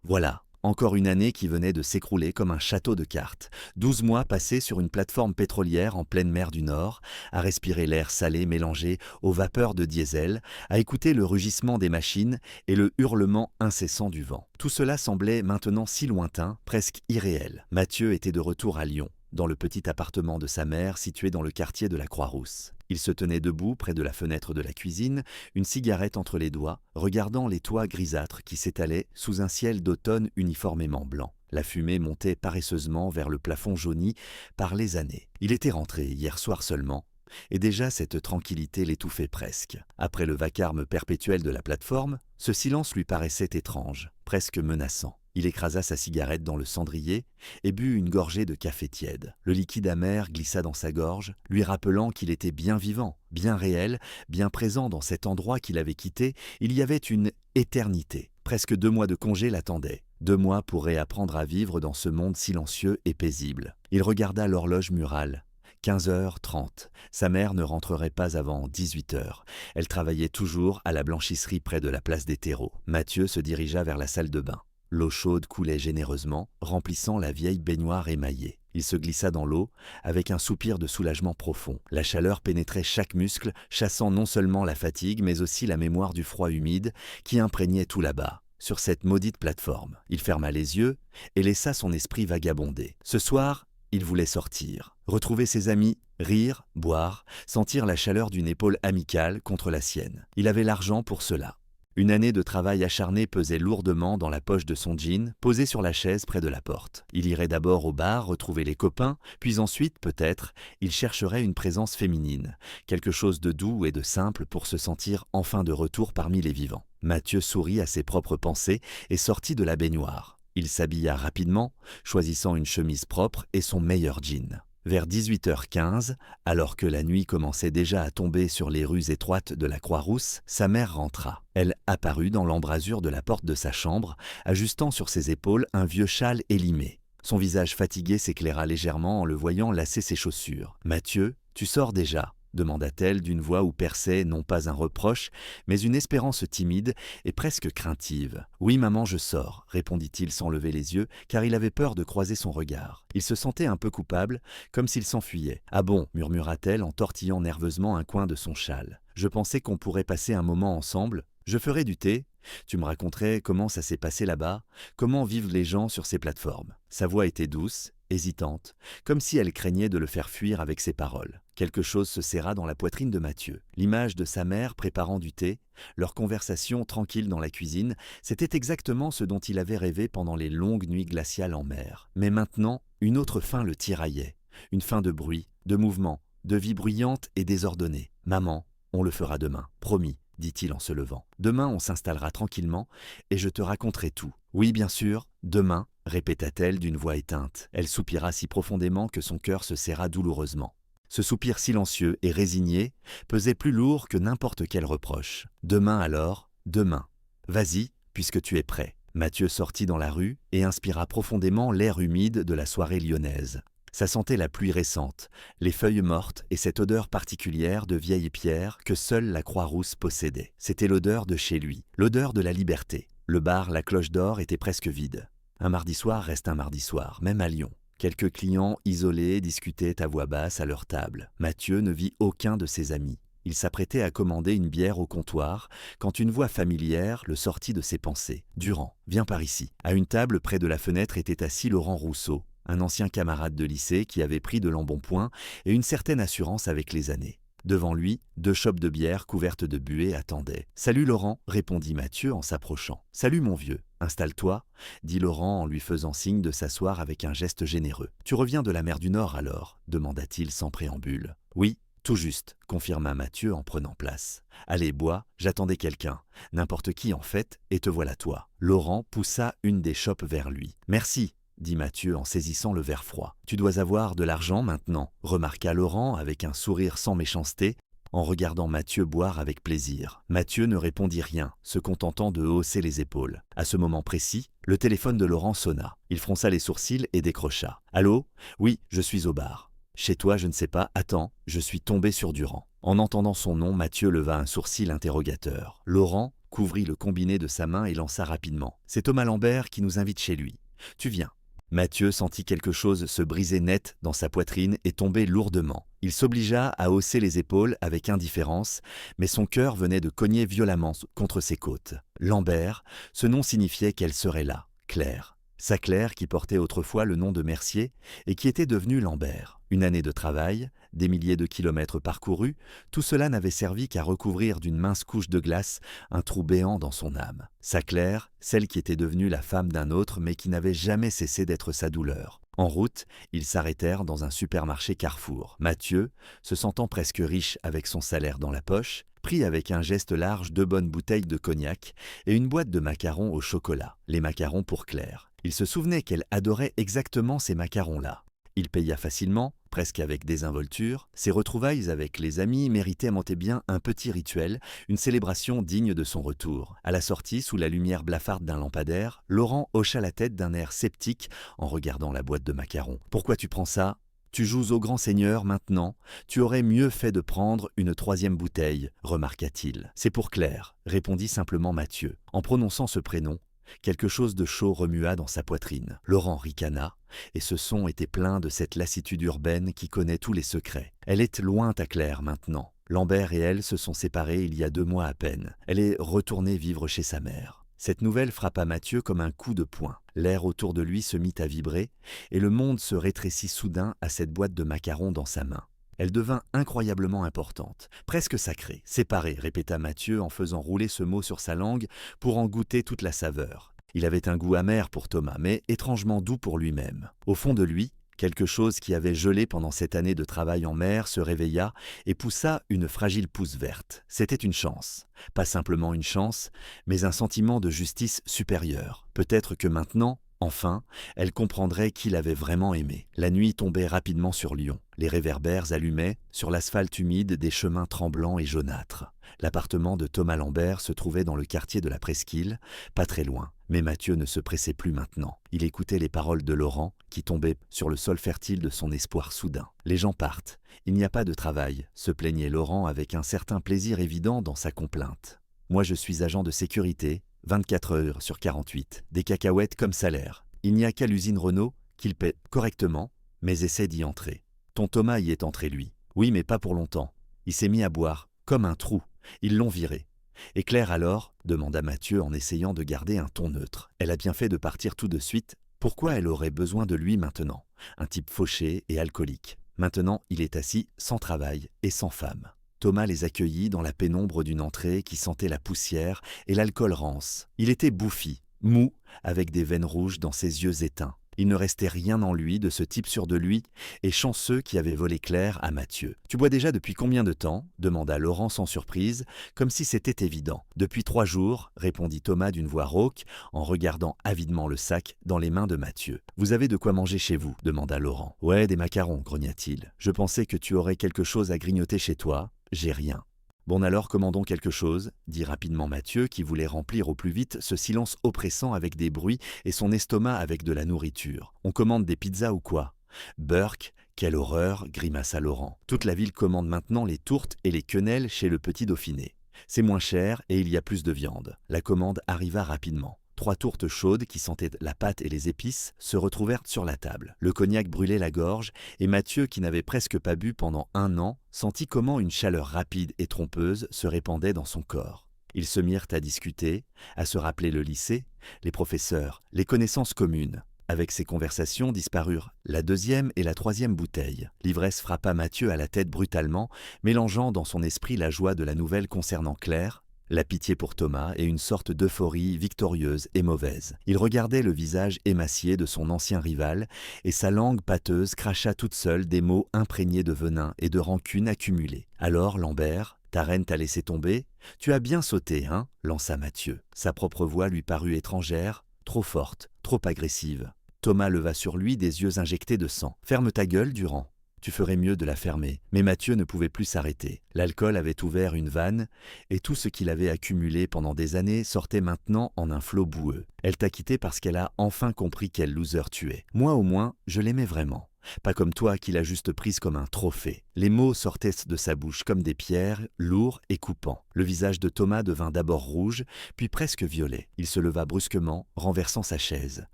Voilà, encore une année qui venait de s'écrouler comme un château de cartes. 12 mois passés sur une plateforme pétrolière en pleine mer du Nord, à respirer l'air salé mélangé aux vapeurs de diesel, à écouter le rugissement des machines et le hurlement incessant du vent. Tout cela semblait maintenant si lointain, presque irréel. Mathieu était de retour à Lyon, dans le petit appartement de sa mère situé dans le quartier de la Croix-Rousse. Il se tenait debout près de la fenêtre de la cuisine, une cigarette entre les doigts, regardant les toits grisâtres qui s'étalaient sous un ciel d'automne uniformément blanc. La fumée montait paresseusement vers le plafond jauni par les années. Il était rentré hier soir seulement, et déjà cette tranquillité l'étouffait presque. Après le vacarme perpétuel de la plateforme, ce silence lui paraissait étrange, presque menaçant. Il écrasa sa cigarette dans le cendrier et but une gorgée de café tiède. Le liquide amer glissa dans sa gorge, lui rappelant qu'il était bien vivant, bien réel, bien présent dans cet endroit qu'il avait quitté. Il y avait une éternité. Presque 2 mois de congé l'attendaient. 2 mois pour réapprendre à vivre dans ce monde silencieux et paisible. Il regarda l'horloge murale. 15h30. Sa mère ne rentrerait pas avant 18h. Elle travaillait toujours à la blanchisserie près de la place des terreaux. Mathieu se dirigea vers la salle de bain. L'eau chaude coulait généreusement, remplissant la vieille baignoire émaillée. Il se glissa dans l'eau, avec un soupir de soulagement profond. La chaleur pénétrait chaque muscle, chassant non seulement la fatigue, mais aussi la mémoire du froid humide qui imprégnait tout là-bas, sur cette maudite plateforme. Il ferma les yeux et laissa son esprit vagabonder. Ce soir, il voulait sortir, retrouver ses amis, rire, boire, sentir la chaleur d'une épaule amicale contre la sienne. Il avait l'argent pour cela. Une année de travail acharné pesait lourdement dans la poche de son jean, posé sur la chaise près de la porte. Il irait d'abord au bar retrouver les copains, puis ensuite, peut-être, il chercherait une présence féminine, quelque chose de doux et de simple pour se sentir enfin de retour parmi les vivants. Mathieu sourit à ses propres pensées et sortit de la baignoire. Il s'habilla rapidement, choisissant une chemise propre et son meilleur jean. Vers 18h15, alors que la nuit commençait déjà à tomber sur les rues étroites de la Croix-Rousse, sa mère rentra. Elle apparut dans l'embrasure de la porte de sa chambre, ajustant sur ses épaules un vieux châle élimé. Son visage fatigué s'éclaira légèrement en le voyant lasser ses chaussures. « Mathieu, tu sors déjà ?» demanda-t-elle d'une voix où perçait non pas un reproche, mais une espérance timide et presque craintive. « Oui, maman, je sors », répondit-il sans lever les yeux, car il avait peur de croiser son regard. Il se sentait un peu coupable, comme s'il s'enfuyait. « Ah bon », murmura-t-elle en tortillant nerveusement un coin de son châle. « Je pensais qu'on pourrait passer un moment ensemble. Je ferai du thé. Tu me raconterais comment ça s'est passé là-bas, comment vivent les gens sur ces plateformes. » Sa voix était douce, hésitante, comme si elle craignait de le faire fuir avec ses paroles. Quelque chose se serra dans la poitrine de Mathieu. L'image de sa mère préparant du thé, leur conversation tranquille dans la cuisine, c'était exactement ce dont il avait rêvé pendant les longues nuits glaciales en mer. Mais maintenant, une autre faim le tiraillait. Une faim de bruit, de mouvement, de vie bruyante et désordonnée. « Maman, on le fera demain, promis, » dit-il en se levant. « Demain, on s'installera tranquillement et je te raconterai tout. »« Oui, bien sûr, demain, » répéta-t-elle d'une voix éteinte. Elle soupira si profondément que son cœur se serra douloureusement. Ce soupir silencieux et résigné pesait plus lourd que n'importe quel reproche. « Demain alors, demain. Vas-y, puisque tu es prêt. » Mathieu sortit dans la rue et inspira profondément l'air humide de la soirée lyonnaise. Ça sentait la pluie récente, les feuilles mortes et cette odeur particulière de vieilles pierres que seule la Croix-Rousse possédait. C'était l'odeur de chez lui, l'odeur de la liberté. Le bar La Cloche d'Or était presque vide. Un mardi soir reste un mardi soir, même à Lyon. Quelques clients isolés discutaient à voix basse à leur table. Mathieu ne vit aucun de ses amis. Il s'apprêtait à commander une bière au comptoir quand une voix familière le sortit de ses pensées. « Durand, viens par ici. » À une table près de la fenêtre était assis Laurent Rousseau, un ancien camarade de lycée qui avait pris de l'embonpoint et une certaine assurance avec les années. Devant lui, 2 chopes de bière couvertes de buée attendaient. « Salut Laurent », répondit Mathieu en s'approchant. « Salut mon vieux, installe-toi », dit Laurent en lui faisant signe de s'asseoir avec un geste généreux. « Tu reviens de la mer du Nord alors ?» demanda-t-il sans préambule. « Oui, tout juste », confirma Mathieu en prenant place. « Allez, bois, j'attendais quelqu'un. N'importe qui en fait, et te voilà toi. » Laurent poussa une des chopes vers lui. « Merci », dit Mathieu en saisissant le verre froid. « Tu dois avoir de l'argent maintenant », remarqua Laurent avec un sourire sans méchanceté, en regardant Mathieu boire avec plaisir. Mathieu ne répondit rien, se contentant de hausser les épaules. À ce moment précis, le téléphone de Laurent sonna. Il fronça les sourcils et décrocha. « Allô ? Oui, je suis au bar. »« Chez toi, je ne sais pas. Attends, je suis tombé sur Durand. » En entendant son nom, Mathieu leva un sourcil interrogateur. Laurent couvrit le combiné de sa main et lança rapidement. « C'est Thomas Lambert qui nous invite chez lui. Tu viens. » Mathieu sentit quelque chose se briser net dans sa poitrine et tomber lourdement. Il s'obligea à hausser les épaules avec indifférence, mais son cœur venait de cogner violemment contre ses côtes. Lambert, ce nom signifiait qu'elle serait là, Claire. Sa Claire qui portait autrefois le nom de Mercier et qui était devenue Lambert. Une année de travail, des milliers de kilomètres parcourus, tout cela n'avait servi qu'à recouvrir d'une mince couche de glace un trou béant dans son âme. Sa Claire, celle qui était devenue la femme d'un autre mais qui n'avait jamais cessé d'être sa douleur. En route, ils s'arrêtèrent dans un supermarché Carrefour. Mathieu, se sentant presque riche avec son salaire dans la poche, prit avec un geste large 2 bonnes bouteilles de cognac et une boîte de macarons au chocolat. Les macarons pour Claire. Il se souvenait qu'elle adorait exactement ces macarons-là. Il paya facilement, presque avec désinvolture. Ses retrouvailles avec les amis méritaient bien un petit rituel, une célébration digne de son retour. À la sortie, sous la lumière blafarde d'un lampadaire, Laurent hocha la tête d'un air sceptique en regardant la boîte de macarons. « Pourquoi tu prends ça ? Tu joues au grand seigneur maintenant, tu aurais mieux fait de prendre une 3e bouteille, remarqua-t-il. C'est pour Claire, répondit simplement Mathieu. En prononçant ce prénom, quelque chose de chaud remua dans sa poitrine. Laurent ricana, et ce son était plein de cette lassitude urbaine qui connaît tous les secrets. Elle est loin ta Claire maintenant. Lambert et elle se sont séparés il y a 2 mois à peine. Elle est retournée vivre chez sa mère. Cette nouvelle frappa Mathieu comme un coup de poing. L'air autour de lui se mit à vibrer, et le monde se rétrécit soudain à cette boîte de macarons dans sa main. Elle devint incroyablement importante, presque sacrée. « Séparée », répéta Mathieu en faisant rouler ce mot sur sa langue pour en goûter toute la saveur. Il avait un goût amer pour Thomas, mais étrangement doux pour lui-même. Au fond de lui, quelque chose qui avait gelé pendant cette année de travail en mer se réveilla et poussa une fragile pousse verte. C'était une chance. Pas simplement une chance, mais un sentiment de justice supérieure. Peut-être que maintenant, enfin, elle comprendrait qui l'avait vraiment aimé. La nuit tombait rapidement sur Lyon. Les réverbères allumaient, sur l'asphalte humide, des chemins tremblants et jaunâtres. L'appartement de Thomas Lambert se trouvait dans le quartier de la Presqu'île, pas très loin. Mais Mathieu ne se pressait plus maintenant. Il écoutait les paroles de Laurent, qui tombaient sur le sol fertile de son espoir soudain. « Les gens partent. Il n'y a pas de travail », se plaignait Laurent avec un certain plaisir évident dans sa complainte. « Moi je suis agent de sécurité, 24 heures sur 48, des cacahuètes comme salaire. Il n'y a qu'à l'usine Renault qu'il paie correctement, mais essaie d'y entrer. Ton Thomas y est entré lui. Oui, mais pas pour longtemps. Il s'est mis à boire, comme un trou. Ils l'ont viré. » « Et Claire alors ?» demanda Mathieu en essayant de garder un ton neutre. « Elle a bien fait de partir tout de suite. Pourquoi elle aurait besoin de lui maintenant? Un type fauché et alcoolique. Maintenant, il est assis sans travail et sans femme. » Thomas les accueillit dans la pénombre d'une entrée qui sentait la poussière et l'alcool rance. Il était bouffi, mou, avec des veines rouges dans ses yeux éteints. Il ne restait rien en lui de ce type sûr de lui et chanceux qui avait volé Claire à Mathieu. « Tu bois déjà depuis combien de temps ?» demanda Laurent sans surprise, comme si c'était évident. « Depuis 3 jours, répondit Thomas d'une voix rauque en regardant avidement le sac dans les mains de Mathieu. « Vous avez de quoi manger chez vous ?» demanda Laurent. « Ouais, des macarons, grogna-t-il. Je pensais que tu aurais quelque chose à grignoter chez toi. J'ai rien. » « Bon alors, commandons quelque chose, » dit rapidement Mathieu qui voulait remplir au plus vite ce silence oppressant avec des bruits et son estomac avec de la nourriture. « On commande des pizzas ou quoi ?»« Burk, quelle horreur !» grimaça Laurent. « Toute la ville commande maintenant les tourtes et les quenelles chez le Petit Dauphiné. C'est moins cher et il y a plus de viande. » La commande arriva rapidement. 3 tourtes chaudes qui sentaient la pâte et les épices se retrouvèrent sur la table. Le cognac brûlait la gorge et Mathieu, qui n'avait presque pas bu pendant 1 an, sentit comment une chaleur rapide et trompeuse se répandait dans son corps. Ils se mirent à discuter, à se rappeler le lycée, les professeurs, les connaissances communes. Avec ces conversations disparurent la 2e et la 3e bouteille. L'ivresse frappa Mathieu à la tête brutalement, mélangeant dans son esprit la joie de la nouvelle concernant Claire, la pitié pour Thomas et une sorte d'euphorie victorieuse et mauvaise. Il regardait le visage émacié de son ancien rival et sa langue pâteuse cracha toute seule des mots imprégnés de venin et de rancune accumulée. « Alors, Lambert, ta reine t'a laissé tomber? Tu as bien sauté, hein ?» lança Mathieu. Sa propre voix lui parut étrangère, trop forte, trop agressive. Thomas leva sur lui des yeux injectés de sang. « Ferme ta gueule, Durand. Tu ferais mieux de la fermer. » Mais Mathieu ne pouvait plus s'arrêter. L'alcool avait ouvert une vanne, et tout ce qu'il avait accumulé pendant des années sortait maintenant en un flot boueux. « Elle t'a quitté parce qu'elle a enfin compris quel loser tu es. Moi au moins, je l'aimais vraiment. Pas comme toi qui l'as juste prise comme un trophée. Les mots sortaient de sa bouche comme des pierres, lourds et coupants. Le visage de Thomas devint d'abord rouge, puis presque violet. Il se leva brusquement, renversant sa chaise. «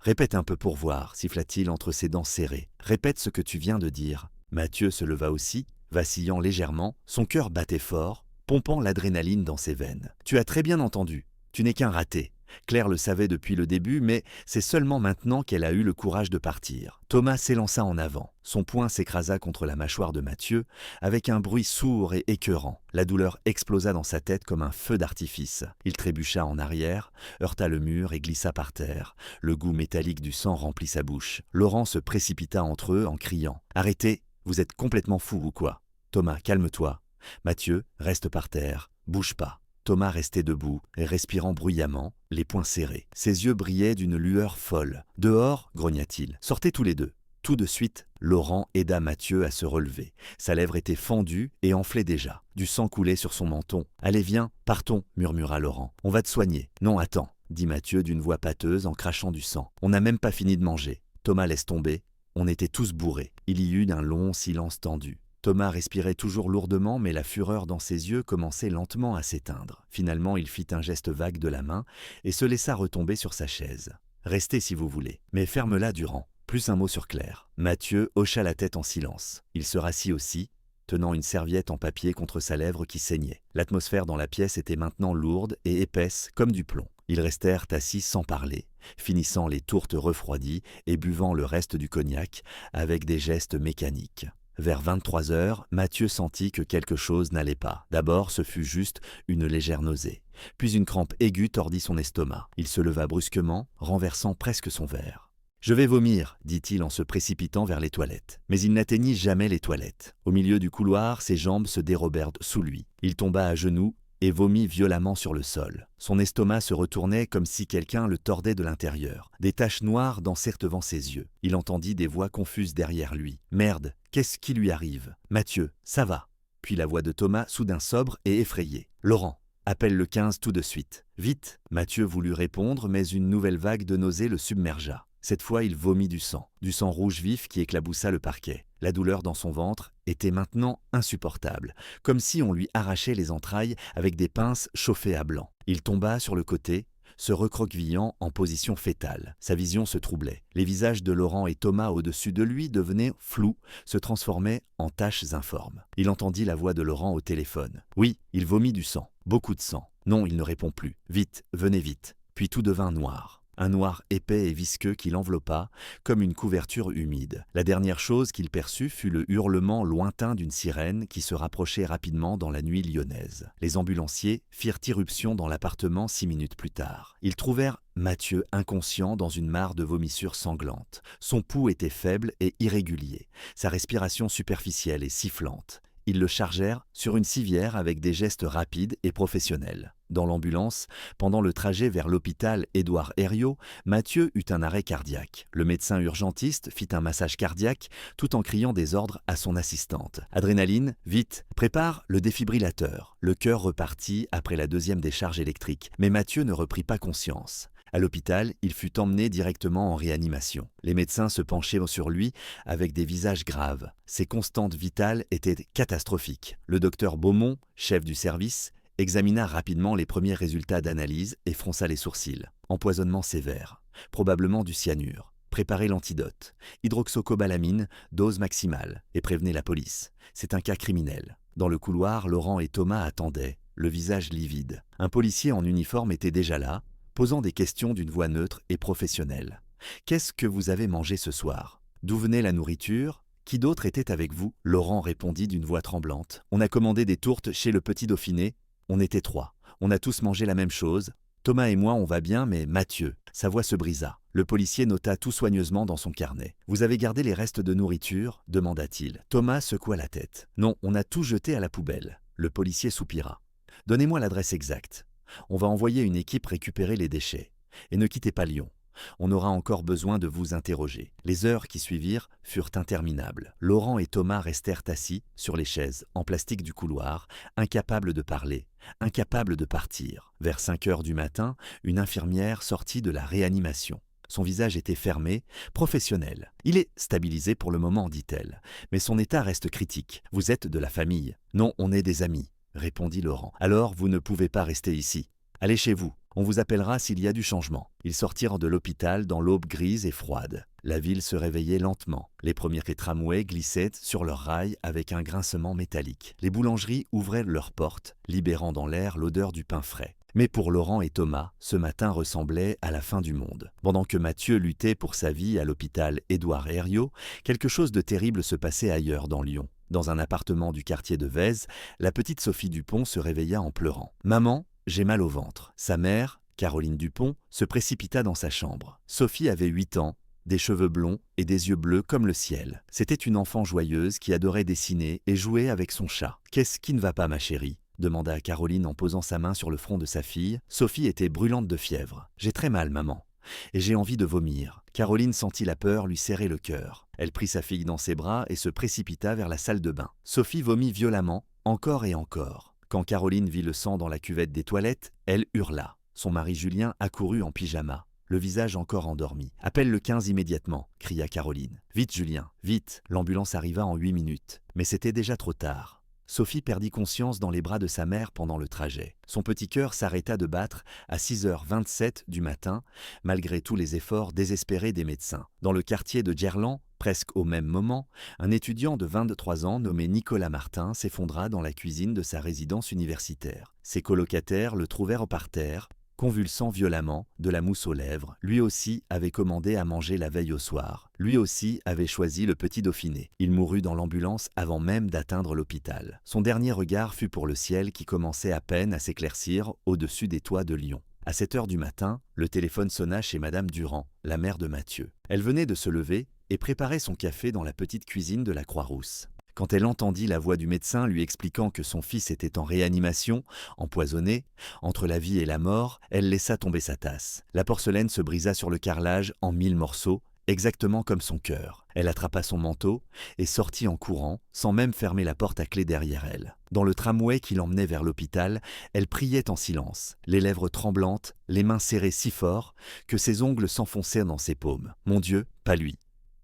Répète un peu pour voir », siffla-t-il entre ses dents serrées. « Répète ce que tu viens de dire. » Mathieu se leva aussi, vacillant légèrement. Son cœur battait fort, pompant l'adrénaline dans ses veines. « Tu as très bien entendu. Tu n'es qu'un raté. » Claire le savait depuis le début, mais c'est seulement maintenant qu'elle a eu le courage de partir. Thomas s'élança en avant. Son poing s'écrasa contre la mâchoire de Mathieu, avec un bruit sourd et écœurant. La douleur explosa dans sa tête comme un feu d'artifice. Il trébucha en arrière, heurta le mur et glissa par terre. Le goût métallique du sang remplit sa bouche. Laurent se précipita entre eux en criant « Arrêtez, vous êtes complètement fou ou quoi ?»« Thomas, calme-toi. Mathieu, reste par terre, bouge pas. » Thomas restait debout et respirant bruyamment, les poings serrés. Ses yeux brillaient d'une lueur folle. « Dehors » grogna-t-il. « Sortez tous les deux. » Tout de suite, Laurent aida Mathieu à se relever. Sa lèvre était fendue et enflait déjà. Du sang coulait sur son menton. « Allez, viens, partons » murmura Laurent. « On va te soigner. »« Non, attends » dit Mathieu d'une voix pâteuse en crachant du sang. « On n'a même pas fini de manger. » Thomas laisse tomber. On était tous bourrés. Il y eut un long silence tendu. Thomas respirait toujours lourdement, mais la fureur dans ses yeux commençait lentement à s'éteindre. Finalement, il fit un geste vague de la main et se laissa retomber sur sa chaise. « Restez si vous voulez, mais ferme-la Durand. » Plus un mot sur Claire. Mathieu hocha la tête en silence. Il se rassit aussi, tenant une serviette en papier contre sa lèvre qui saignait. L'atmosphère dans la pièce était maintenant lourde et épaisse comme du plomb. Ils restèrent assis sans parler, finissant les tourtes refroidies et buvant le reste du cognac avec des gestes mécaniques. Vers 23 heures, Mathieu sentit que quelque chose n'allait pas. D'abord, ce fut juste une légère nausée. Puis une crampe aiguë tordit son estomac. Il se leva brusquement, renversant presque son verre. « Je vais vomir », dit-il en se précipitant vers les toilettes. Mais il n'atteignit jamais les toilettes. Au milieu du couloir, ses jambes se dérobèrent sous lui. Il tomba à genoux et vomit violemment sur le sol. Son estomac se retournait comme si quelqu'un le tordait de l'intérieur. Des taches noires dansèrent devant ses yeux. Il entendit des voix confuses derrière lui. « Merde, qu'est-ce qui lui arrive ? Mathieu, ça va ?» Puis la voix de Thomas, soudain sobre et effrayée. « Laurent, appelle le 15 tout de suite. Vite !» Mathieu voulut répondre, mais une nouvelle vague de nausée le submergea. Cette fois, il vomit du sang rouge vif qui éclaboussa le parquet. La douleur dans son ventre était maintenant insupportable, comme si on lui arrachait les entrailles avec des pinces chauffées à blanc. Il tomba sur le côté, se recroquevillant en position fétale. Sa vision se troublait. Les visages de Laurent et Thomas au-dessus de lui devenaient flous, se transformaient en taches informes. Il entendit la voix de Laurent au téléphone. Oui, il vomit du sang, beaucoup de sang. Non, il ne répond plus. Vite, venez vite. Puis tout devint noir. Un noir épais et visqueux qui l'enveloppa, comme une couverture humide. La dernière chose qu'il perçut fut le hurlement lointain d'une sirène qui se rapprochait rapidement dans la nuit lyonnaise. Les ambulanciers firent irruption dans l'appartement 6 minutes plus tard. Ils trouvèrent Mathieu inconscient dans une mare de vomissures sanglantes. Son pouls était faible et irrégulier, sa respiration superficielle et sifflante. Ils le chargèrent sur une civière avec des gestes rapides et professionnels. Dans l'ambulance, pendant le trajet vers l'hôpital Édouard Herriot, Mathieu eut un arrêt cardiaque. Le médecin urgentiste fit un massage cardiaque tout en criant des ordres à son assistante. « Adrénaline, vite, prépare le défibrillateur ». Le cœur repartit après la deuxième décharge électrique, mais Mathieu ne reprit pas conscience. À l'hôpital, il fut emmené directement en réanimation. Les médecins se penchaient sur lui avec des visages graves. Ses constantes vitales étaient catastrophiques. Le docteur Beaumont, chef du service, examina rapidement les premiers résultats d'analyse et fronça les sourcils. Empoisonnement sévère, probablement du cyanure. Préparez l'antidote. Hydroxocobalamine, dose maximale, et prévenez la police. C'est un cas criminel. Dans le couloir, Laurent et Thomas attendaient, le visage livide. Un policier en uniforme était déjà là, posant des questions d'une voix neutre et professionnelle. « Qu'est-ce que vous avez mangé ce soir ? D'où venait la nourriture ? Qui d'autre était avec vous ?» Laurent répondit d'une voix tremblante. « On a commandé des tourtes chez le Petit Dauphiné. On était 3. On a tous mangé la même chose. Thomas et moi, on va bien, mais Mathieu... » Sa voix se brisa. Le policier nota tout soigneusement dans son carnet. « Vous avez gardé les restes de nourriture ?» demanda-t-il. Thomas secoua la tête. « Non, on a tout jeté à la poubelle. » Le policier soupira. « Donnez-moi l'adresse exacte. On va envoyer une équipe récupérer les déchets. Et ne quittez pas Lyon. On aura encore besoin de vous interroger. » Les heures qui suivirent furent interminables. Laurent et Thomas restèrent assis sur les chaises en plastique du couloir, incapables de parler, incapables de partir. Vers 5 heures du matin, une infirmière sortit de la réanimation. « Son visage était fermé, professionnel. Il est stabilisé pour le moment, dit-elle. Mais son état reste critique. Vous êtes de la famille. Non, on est des amis, répondit Laurent. Alors vous ne pouvez pas rester ici. Allez chez vous. On vous appellera s'il y a du changement. Ils sortirent de l'hôpital dans l'aube grise et froide. La ville se réveillait lentement. Les premiers tramways glissaient sur leurs rails avec un grincement métallique. Les boulangeries ouvraient leurs portes, libérant dans l'air l'odeur du pain frais. Mais pour Laurent et Thomas, ce matin ressemblait à la fin du monde. Pendant que Mathieu luttait pour sa vie à l'hôpital Édouard Herriot, quelque chose de terrible se passait ailleurs dans Lyon. Dans un appartement du quartier de Vèze, la petite Sophie Dupont se réveilla en pleurant. « Maman, j'ai mal au ventre. » Sa mère, Caroline Dupont, se précipita dans sa chambre. Sophie avait 8 ans, des cheveux blonds et des yeux bleus comme le ciel. C'était une enfant joyeuse qui adorait dessiner et jouer avec son chat. « Qu'est-ce qui ne va pas, ma chérie ?» demanda Caroline en posant sa main sur le front de sa fille. Sophie était brûlante de fièvre. « J'ai très mal, maman. Et j'ai envie de vomir. » Caroline sentit la peur lui serrer le cœur. Elle prit sa fille dans ses bras et se précipita vers la salle de bain. Sophie vomit violemment, encore et encore. Quand Caroline vit le sang dans la cuvette des toilettes, elle hurla. Son mari Julien accourut en pyjama, le visage encore endormi. « Appelle le 15 immédiatement » cria Caroline. « Vite, Julien, vite !» L'ambulance arriva en 8 minutes. Mais c'était déjà trop tard. Sophie perdit conscience dans les bras de sa mère pendant le trajet. Son petit cœur s'arrêta de battre à 6h27 du matin, malgré tous les efforts désespérés des médecins. Dans le quartier de Djerland, presque au même moment, un étudiant de 23 ans nommé Nicolas Martin s'effondra dans la cuisine de sa résidence universitaire. Ses colocataires le trouvèrent par terre, convulsant violemment, de la mousse aux lèvres. Lui aussi avait commandé à manger la veille au soir. Lui aussi avait choisi le petit Dauphiné. Il mourut dans l'ambulance avant même d'atteindre l'hôpital. Son dernier regard fut pour le ciel qui commençait à peine à s'éclaircir au-dessus des toits de Lyon. À 7h du matin, le téléphone sonna chez Madame Durand, la mère de Mathieu. Elle venait de se lever et préparait son café dans la petite cuisine de la Croix-Rousse. Quand elle entendit la voix du médecin lui expliquant que son fils était en réanimation, empoisonné, entre la vie et la mort, elle laissa tomber sa tasse. La porcelaine se brisa sur le carrelage en 1000 morceaux, exactement comme son cœur. Elle attrapa son manteau et sortit en courant, sans même fermer la porte à clé derrière elle. Dans le tramway qui l'emmenait vers l'hôpital, elle priait en silence, les lèvres tremblantes, les mains serrées si fort que ses ongles s'enfonçaient dans ses paumes. « Mon Dieu, pas lui,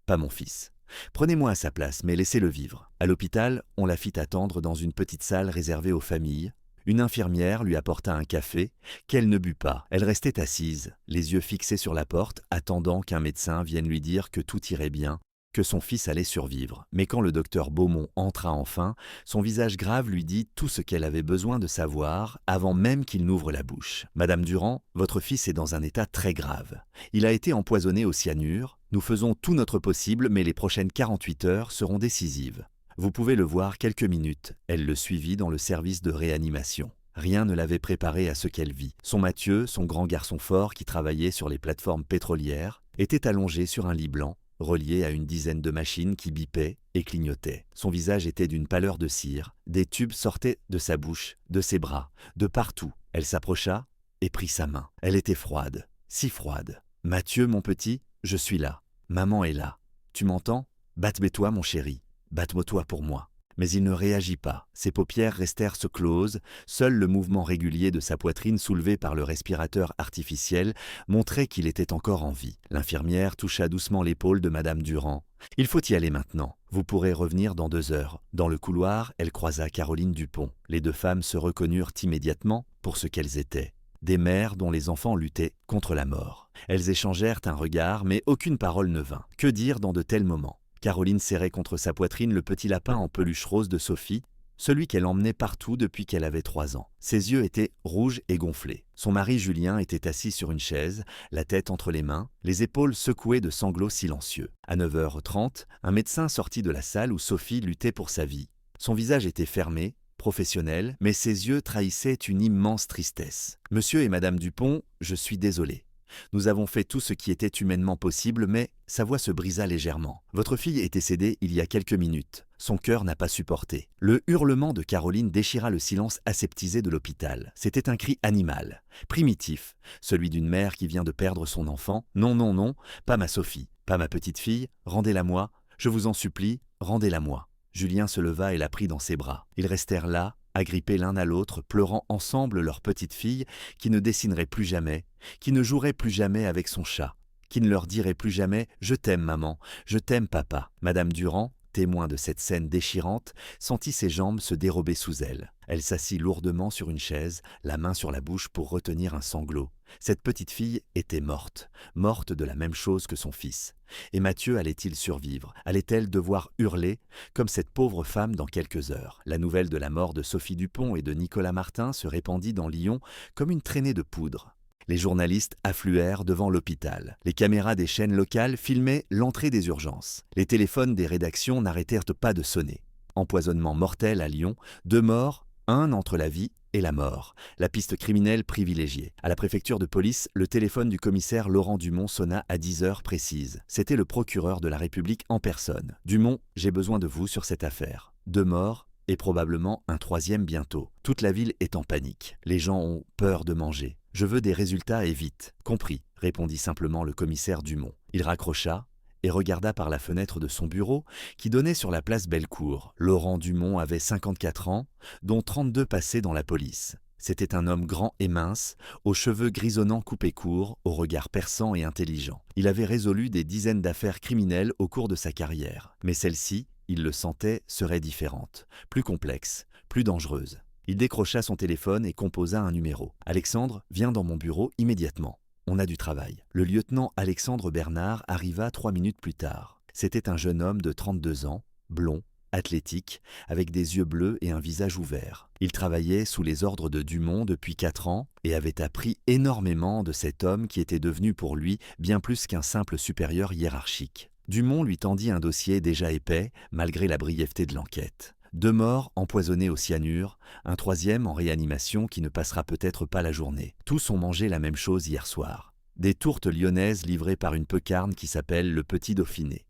pas mon fils. Prenez-moi à sa place, mais laissez-le vivre. » À l'hôpital, on la fit attendre dans une petite salle réservée aux familles. Une infirmière lui apporta un café, qu'elle ne but pas. Elle restait assise, les yeux fixés sur la porte, attendant qu'un médecin vienne lui dire que tout irait bien, que son fils allait survivre. Mais quand le docteur Beaumont entra enfin, son visage grave lui dit tout ce qu'elle avait besoin de savoir avant même qu'il n'ouvre la bouche. « Madame Durand, votre fils est dans un état très grave. Il a été empoisonné au cyanure. Nous faisons tout notre possible, mais les prochaines 48 heures seront décisives. Vous pouvez le voir quelques minutes. » Elle le suivit dans le service de réanimation. Rien ne l'avait préparée à ce qu'elle vit. Son Mathieu, son grand garçon fort qui travaillait sur les plateformes pétrolières, était allongé sur un lit blanc, relié à une dizaine de machines qui bipaient et clignotaient. Son visage était d'une pâleur de cire. Des tubes sortaient de sa bouche, de ses bras, de partout. Elle s'approcha et prit sa main. Elle était froide, si froide. « Mathieu, mon petit, je suis là. Maman est là. Tu m'entends? Batte-toi, mon chéri. Batte-toi pour moi. » Mais il ne réagit pas. Ses paupières restèrent se closes. Seul le mouvement régulier de sa poitrine soulevé par le respirateur artificiel montrait qu'il était encore en vie. L'infirmière toucha doucement l'épaule de Madame Durand. « Il faut y aller maintenant. Vous pourrez revenir dans 2 heures. » Dans le couloir, elle croisa Caroline Dupont. Les 2 femmes se reconnurent immédiatement pour ce qu'elles étaient. Des mères dont les enfants luttaient contre la mort. Elles échangèrent un regard, mais aucune parole ne vint. Que dire dans de tels moments? Caroline serrait contre sa poitrine le petit lapin en peluche rose de Sophie, celui qu'elle emmenait partout depuis qu'elle avait 3 ans. Ses yeux étaient rouges et gonflés. Son mari Julien était assis sur une chaise, la tête entre les mains, les épaules secouées de sanglots silencieux. À 9h30, un médecin sortit de la salle où Sophie luttait pour sa vie. Son visage était fermé, professionnel, mais ses yeux trahissaient une immense tristesse. « Monsieur et Madame Dupont, je suis désolé. Nous avons fait tout ce qui était humainement possible, mais sa voix se brisa légèrement. Votre fille est décédée il y a quelques minutes. Son cœur n'a pas supporté. » Le hurlement de Caroline déchira le silence aseptisé de l'hôpital. C'était un cri animal, primitif, celui d'une mère qui vient de perdre son enfant. « Non, non, non, pas ma Sophie, pas ma petite fille, rendez-la-moi, je vous en supplie, rendez-la-moi. » Julien se leva et la prit dans ses bras. Ils restèrent là, agrippés l'un à l'autre, pleurant ensemble leur petite fille qui ne dessinerait plus jamais, qui ne jouerait plus jamais avec son chat, qui ne leur dirait plus jamais « Je t'aime maman, je t'aime papa ». Madame Durand, témoin de cette scène déchirante, sentit ses jambes se dérober sous elle. Elle s'assit lourdement sur une chaise, la main sur la bouche pour retenir un sanglot. Cette petite fille était morte, morte de la même chose que son fils. Et Mathieu allait-il survivre? Allait-elle devoir hurler, comme cette pauvre femme dans quelques heures? La nouvelle de la mort de Sophie Dupont et de Nicolas Martin se répandit dans Lyon comme une traînée de poudre. Les journalistes affluèrent devant l'hôpital. Les caméras des chaînes locales filmaient l'entrée des urgences. Les téléphones des rédactions n'arrêtèrent pas de sonner. Empoisonnement mortel à Lyon, 2 morts, un entre la vie et la mort. La piste criminelle privilégiée. À la préfecture de police, le téléphone du commissaire Laurent Dumont sonna à 10 heures précises. C'était le procureur de la République en personne. « Dumont, j'ai besoin de vous sur cette affaire. 2 morts et probablement un 3e bientôt. Toute la ville est en panique. Les gens ont peur de manger. Je veux des résultats et vite. »« Compris », répondit simplement le commissaire Dumont. Il raccrocha et regarda par la fenêtre de son bureau qui donnait sur la place Bellecour. Laurent Dumont avait 54 ans, dont 32 passés dans la police. C'était un homme grand et mince, aux cheveux grisonnants coupés courts, au regard perçant et intelligent. Il avait résolu des dizaines d'affaires criminelles au cours de sa carrière. Mais celle-ci, il le sentait, serait différente, plus complexe, plus dangereuse. Il décrocha son téléphone et composa un numéro. « Alexandre, viens dans mon bureau immédiatement. On a du travail. » Le lieutenant Alexandre Bernard arriva 3 minutes plus tard. C'était un jeune homme de 32 ans, blond, athlétique, avec des yeux bleus et un visage ouvert. Il travaillait sous les ordres de Dumont depuis 4 ans et avait appris énormément de cet homme qui était devenu pour lui bien plus qu'un simple supérieur hiérarchique. Dumont lui tendit un dossier déjà épais, malgré la brièveté de l'enquête. 2 morts empoisonnés au cyanure, un 3e en réanimation qui ne passera peut-être pas la journée. Tous ont mangé la même chose hier soir. Des tourtes lyonnaises livrées par une peucarne qui s'appelle le Petit Dauphiné.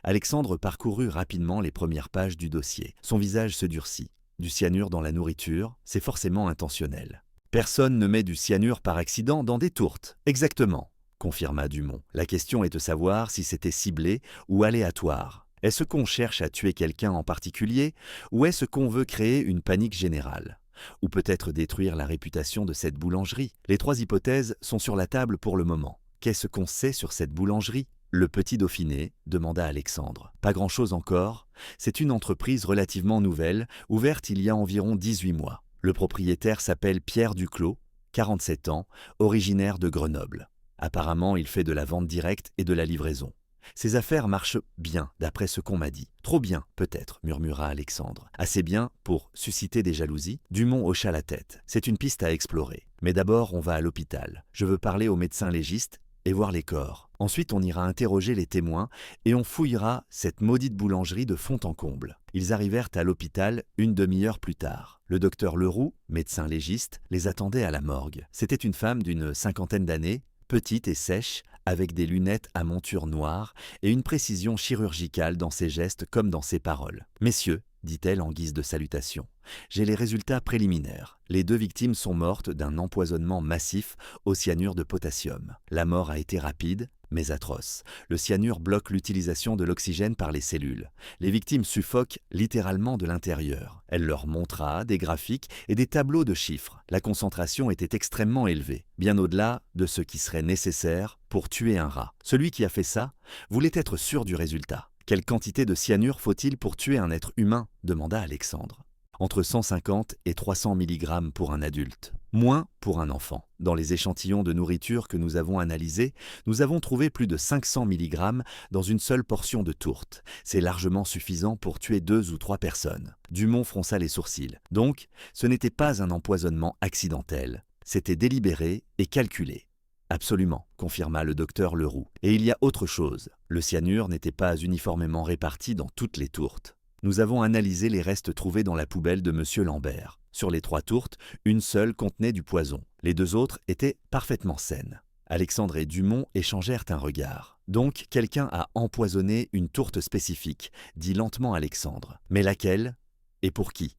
Alexandre parcourut rapidement les premières pages du dossier. Son visage se durcit. Du cyanure dans la nourriture, c'est forcément intentionnel. Personne ne met du cyanure par accident dans des tourtes. Exactement, confirma Dumont. La question est de savoir si c'était ciblé ou aléatoire. Est-ce qu'on cherche à tuer quelqu'un en particulier ou est-ce qu'on veut créer une panique générale? Ou peut-être détruire la réputation de cette boulangerie? Les 3 hypothèses sont sur la table pour le moment. Qu'est-ce qu'on sait sur cette boulangerie? Le Petit Dauphiné, demanda Alexandre. Pas grand-chose encore. C'est une entreprise relativement nouvelle, ouverte il y a environ 18 mois. Le propriétaire s'appelle Pierre Duclos, 47 ans, originaire de Grenoble. Apparemment, il fait de la vente directe et de la livraison. Ces affaires marchent bien, d'après ce qu'on m'a dit. Trop bien, peut-être, murmura Alexandre. Assez bien pour susciter des jalousies? Dumont hocha la tête. C'est une piste à explorer. Mais d'abord, on va à l'hôpital. Je veux parler au médecin légiste et voir les corps. Ensuite, on ira interroger les témoins et on fouillera cette maudite boulangerie de fond en comble. Ils arrivèrent à l'hôpital une demi-heure plus tard. Le docteur Leroux, médecin légiste, les attendait à la morgue. C'était une femme d'une 50aine d'années, petite et sèche, avec des lunettes à monture noire et une précision chirurgicale dans ses gestes comme dans ses paroles. « Messieurs, dit-elle en guise de salutation, j'ai les résultats préliminaires. Les 2 victimes sont mortes d'un empoisonnement massif au cyanure de potassium. La mort a été rapide, mais atroce. Le cyanure bloque l'utilisation de l'oxygène par les cellules. Les victimes suffoquent littéralement de l'intérieur. Elle leur montra des graphiques et des tableaux de chiffres. La concentration était extrêmement élevée, bien au-delà de ce qui serait nécessaire pour tuer un rat. Celui qui a fait ça voulait être sûr du résultat. Quelle quantité de cyanure faut-il pour tuer un être humain? Demanda Alexandre. Entre 150 et 300 mg pour un adulte, moins pour un enfant. Dans les échantillons de nourriture que nous avons analysés, nous avons trouvé plus de 500 mg dans une seule portion de tourte. C'est largement suffisant pour tuer 2 ou 3 personnes. Dumont fronça les sourcils. Donc, ce n'était pas un empoisonnement accidentel, c'était délibéré et calculé. Absolument, confirma le docteur Leroux. Et il y a autre chose. Le cyanure n'était pas uniformément réparti dans toutes les tourtes. Nous avons analysé les restes trouvés dans la poubelle de M. Lambert. Sur les 3 tourtes, une seule contenait du poison. Les 2 autres étaient parfaitement saines. Alexandre et Dumont échangèrent un regard. Donc, quelqu'un a empoisonné une tourte spécifique, dit lentement Alexandre. Mais laquelle? Et pour qui?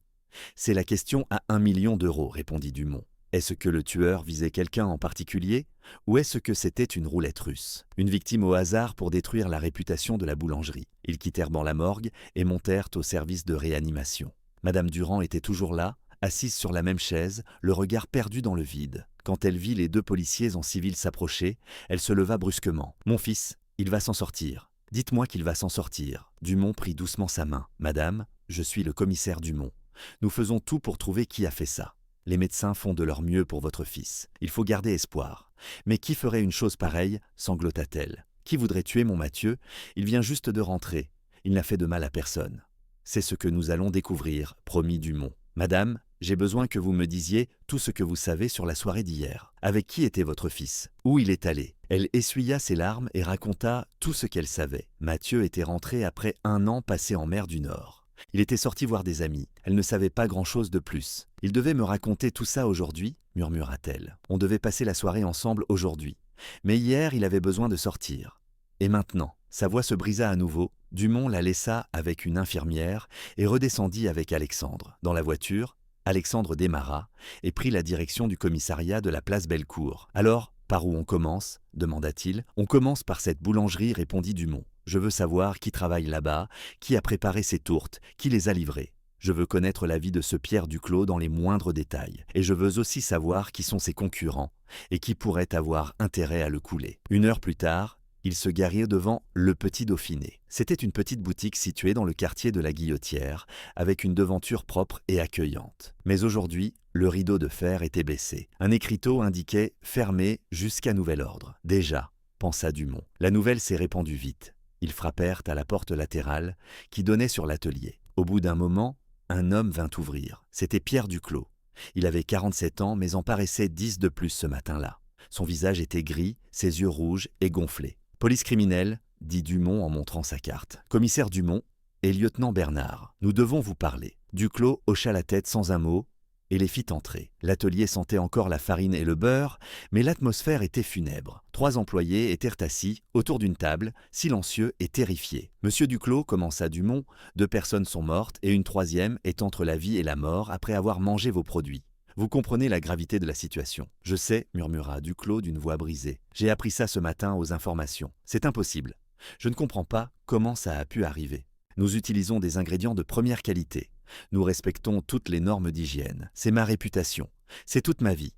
C'est la question à 1 million d'euros, répondit Dumont. Est-ce que le tueur visait quelqu'un en particulier ou est-ce que c'était une roulette russe? Une victime au hasard pour détruire la réputation de la boulangerie. Ils quittèrent la morgue et montèrent au service de réanimation. Madame Durand était toujours là, assise sur la même chaise, le regard perdu dans le vide. Quand elle vit les deux policiers en civil s'approcher, elle se leva brusquement. « Mon fils, il va s'en sortir. Dites-moi qu'il va s'en sortir. » Dumont prit doucement sa main. « Madame, je suis le commissaire Dumont. Nous faisons tout pour trouver qui a fait ça. Les médecins font de leur mieux pour votre fils. Il faut garder espoir. Mais qui ferait une chose pareille ?» sanglota-t-elle. « Qui voudrait tuer mon Mathieu? Il vient juste de rentrer. Il n'a fait de mal à personne. » « C'est ce que nous allons découvrir, promit Dumont. « Madame, j'ai besoin que vous me disiez tout ce que vous savez sur la soirée d'hier. Avec qui était votre fils? Où il est allé ?» Elle essuya ses larmes et raconta tout ce qu'elle savait. Mathieu était rentré après 1 an passé en mer du Nord. Il était sorti voir des amis. Elle ne savait pas grand-chose de plus. « Il devait me raconter tout ça aujourd'hui » murmura-t-elle. « On devait passer la soirée ensemble aujourd'hui. Mais hier, il avait besoin de sortir. Et maintenant ?» Sa voix se brisa à nouveau. Dumont la laissa avec une infirmière et redescendit avec Alexandre. Dans la voiture, Alexandre démarra et prit la direction du commissariat de la place Bellecour. « Alors, par où on commence ?» demanda-t-il. « On commence par cette boulangerie, répondit Dumont. Je veux savoir qui travaille là-bas, qui a préparé ces tourtes, qui les a livrées. Je veux connaître la vie de ce Pierre Duclos dans les moindres détails. Et je veux aussi savoir qui sont ses concurrents et qui pourraient avoir intérêt à le couler. » 1 heure plus tard, il se garait devant le Petit Dauphiné. C'était une petite boutique située dans le quartier de la Guillotière, avec une devanture propre et accueillante. Mais aujourd'hui, le rideau de fer était baissé. Un écriteau indiquait « Fermé jusqu'à nouvel ordre ». Déjà, pensa Dumont. La nouvelle s'est répandue vite. Ils frappèrent à la porte latérale qui donnait sur l'atelier. Au bout d'un moment, un homme vint ouvrir. C'était Pierre Duclos. Il avait 47 ans, mais en paraissait 10 de plus ce matin-là. Son visage était gris, ses yeux rouges et gonflés. « Police criminelle » dit Dumont en montrant sa carte. « Commissaire Dumont et lieutenant Bernard, nous devons vous parler. » Duclos hocha la tête sans un mot et les fit entrer. L'atelier sentait encore la farine et le beurre, mais l'atmosphère était funèbre. 3 employés étaient assis autour d'une table, silencieux et terrifiés. « Monsieur Duclos, commença Dumont, 2 personnes sont mortes et une 3e est entre la vie et la mort après avoir mangé vos produits. Vous comprenez la gravité de la situation. »« Je sais, » murmura Duclos d'une voix brisée. « J'ai appris ça ce matin aux informations. C'est impossible. Je ne comprends pas comment ça a pu arriver. Nous utilisons des ingrédients de première qualité. Nous respectons toutes les normes d'hygiène. C'est ma réputation. C'est toute ma vie.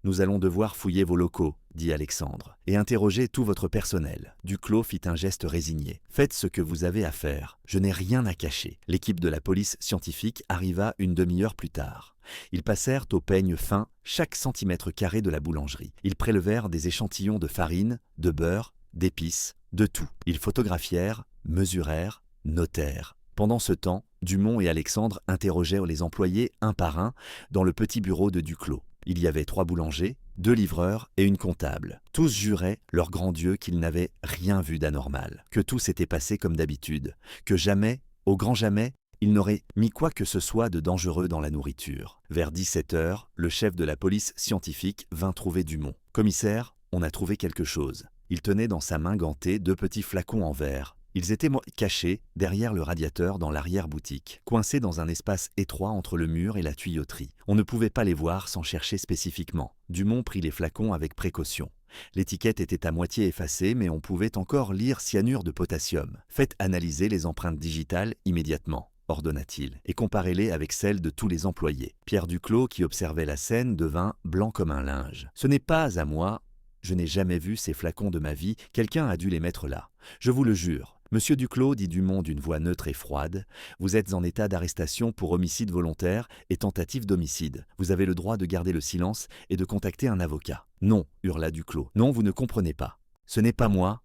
Nous allons devoir fouiller vos locaux, dit Alexandre, et interroger tout votre personnel. » Duclos fit un geste résigné. « Faites ce que vous avez à faire. Je n'ai rien à cacher. » L'équipe de la police scientifique arriva une demi-heure plus tard. Ils passèrent au peigne fin chaque centimètre carré de la boulangerie. Ils prélevèrent des échantillons de farine, de beurre, d'épices, de tout. Ils photographièrent, mesurèrent, notèrent. Pendant ce temps, Dumont et Alexandre interrogèrent les employés un par un dans le petit bureau de Duclos. Il y avait 3 boulangers, 2 livreurs et une comptable. Tous juraient, leur grand Dieu, qu'ils n'avaient rien vu d'anormal, que tout s'était passé comme d'habitude, que jamais, au grand jamais, ils n'auraient mis quoi que ce soit de dangereux dans la nourriture. Vers 17 heures, le chef de la police scientifique vint trouver Dumont. « Commissaire, on a trouvé quelque chose. » Il tenait dans sa main gantée 2 petits flacons en verre. Ils étaient cachés derrière le radiateur dans l'arrière-boutique, coincés dans un espace étroit entre le mur et la tuyauterie. On ne pouvait pas les voir sans chercher spécifiquement. Dumont prit les flacons avec précaution. L'étiquette était à moitié effacée, mais on pouvait encore lire cyanure de potassium. « Faites analyser les empreintes digitales immédiatement », ordonna-t-il, et comparez-les avec celles de tous les employés. Pierre Duclos, qui observait la scène, devint blanc comme un linge. « Ce n'est pas à moi. Je n'ai jamais vu ces flacons de ma vie. Quelqu'un a dû les mettre là. Je vous le jure. » « Monsieur Duclos, dit Dumont d'une voix neutre et froide, vous êtes en état d'arrestation pour homicide volontaire et tentative d'homicide. Vous avez le droit de garder le silence et de contacter un avocat. »« Non, hurla Duclos. Non, vous ne comprenez pas. Ce n'est pas moi.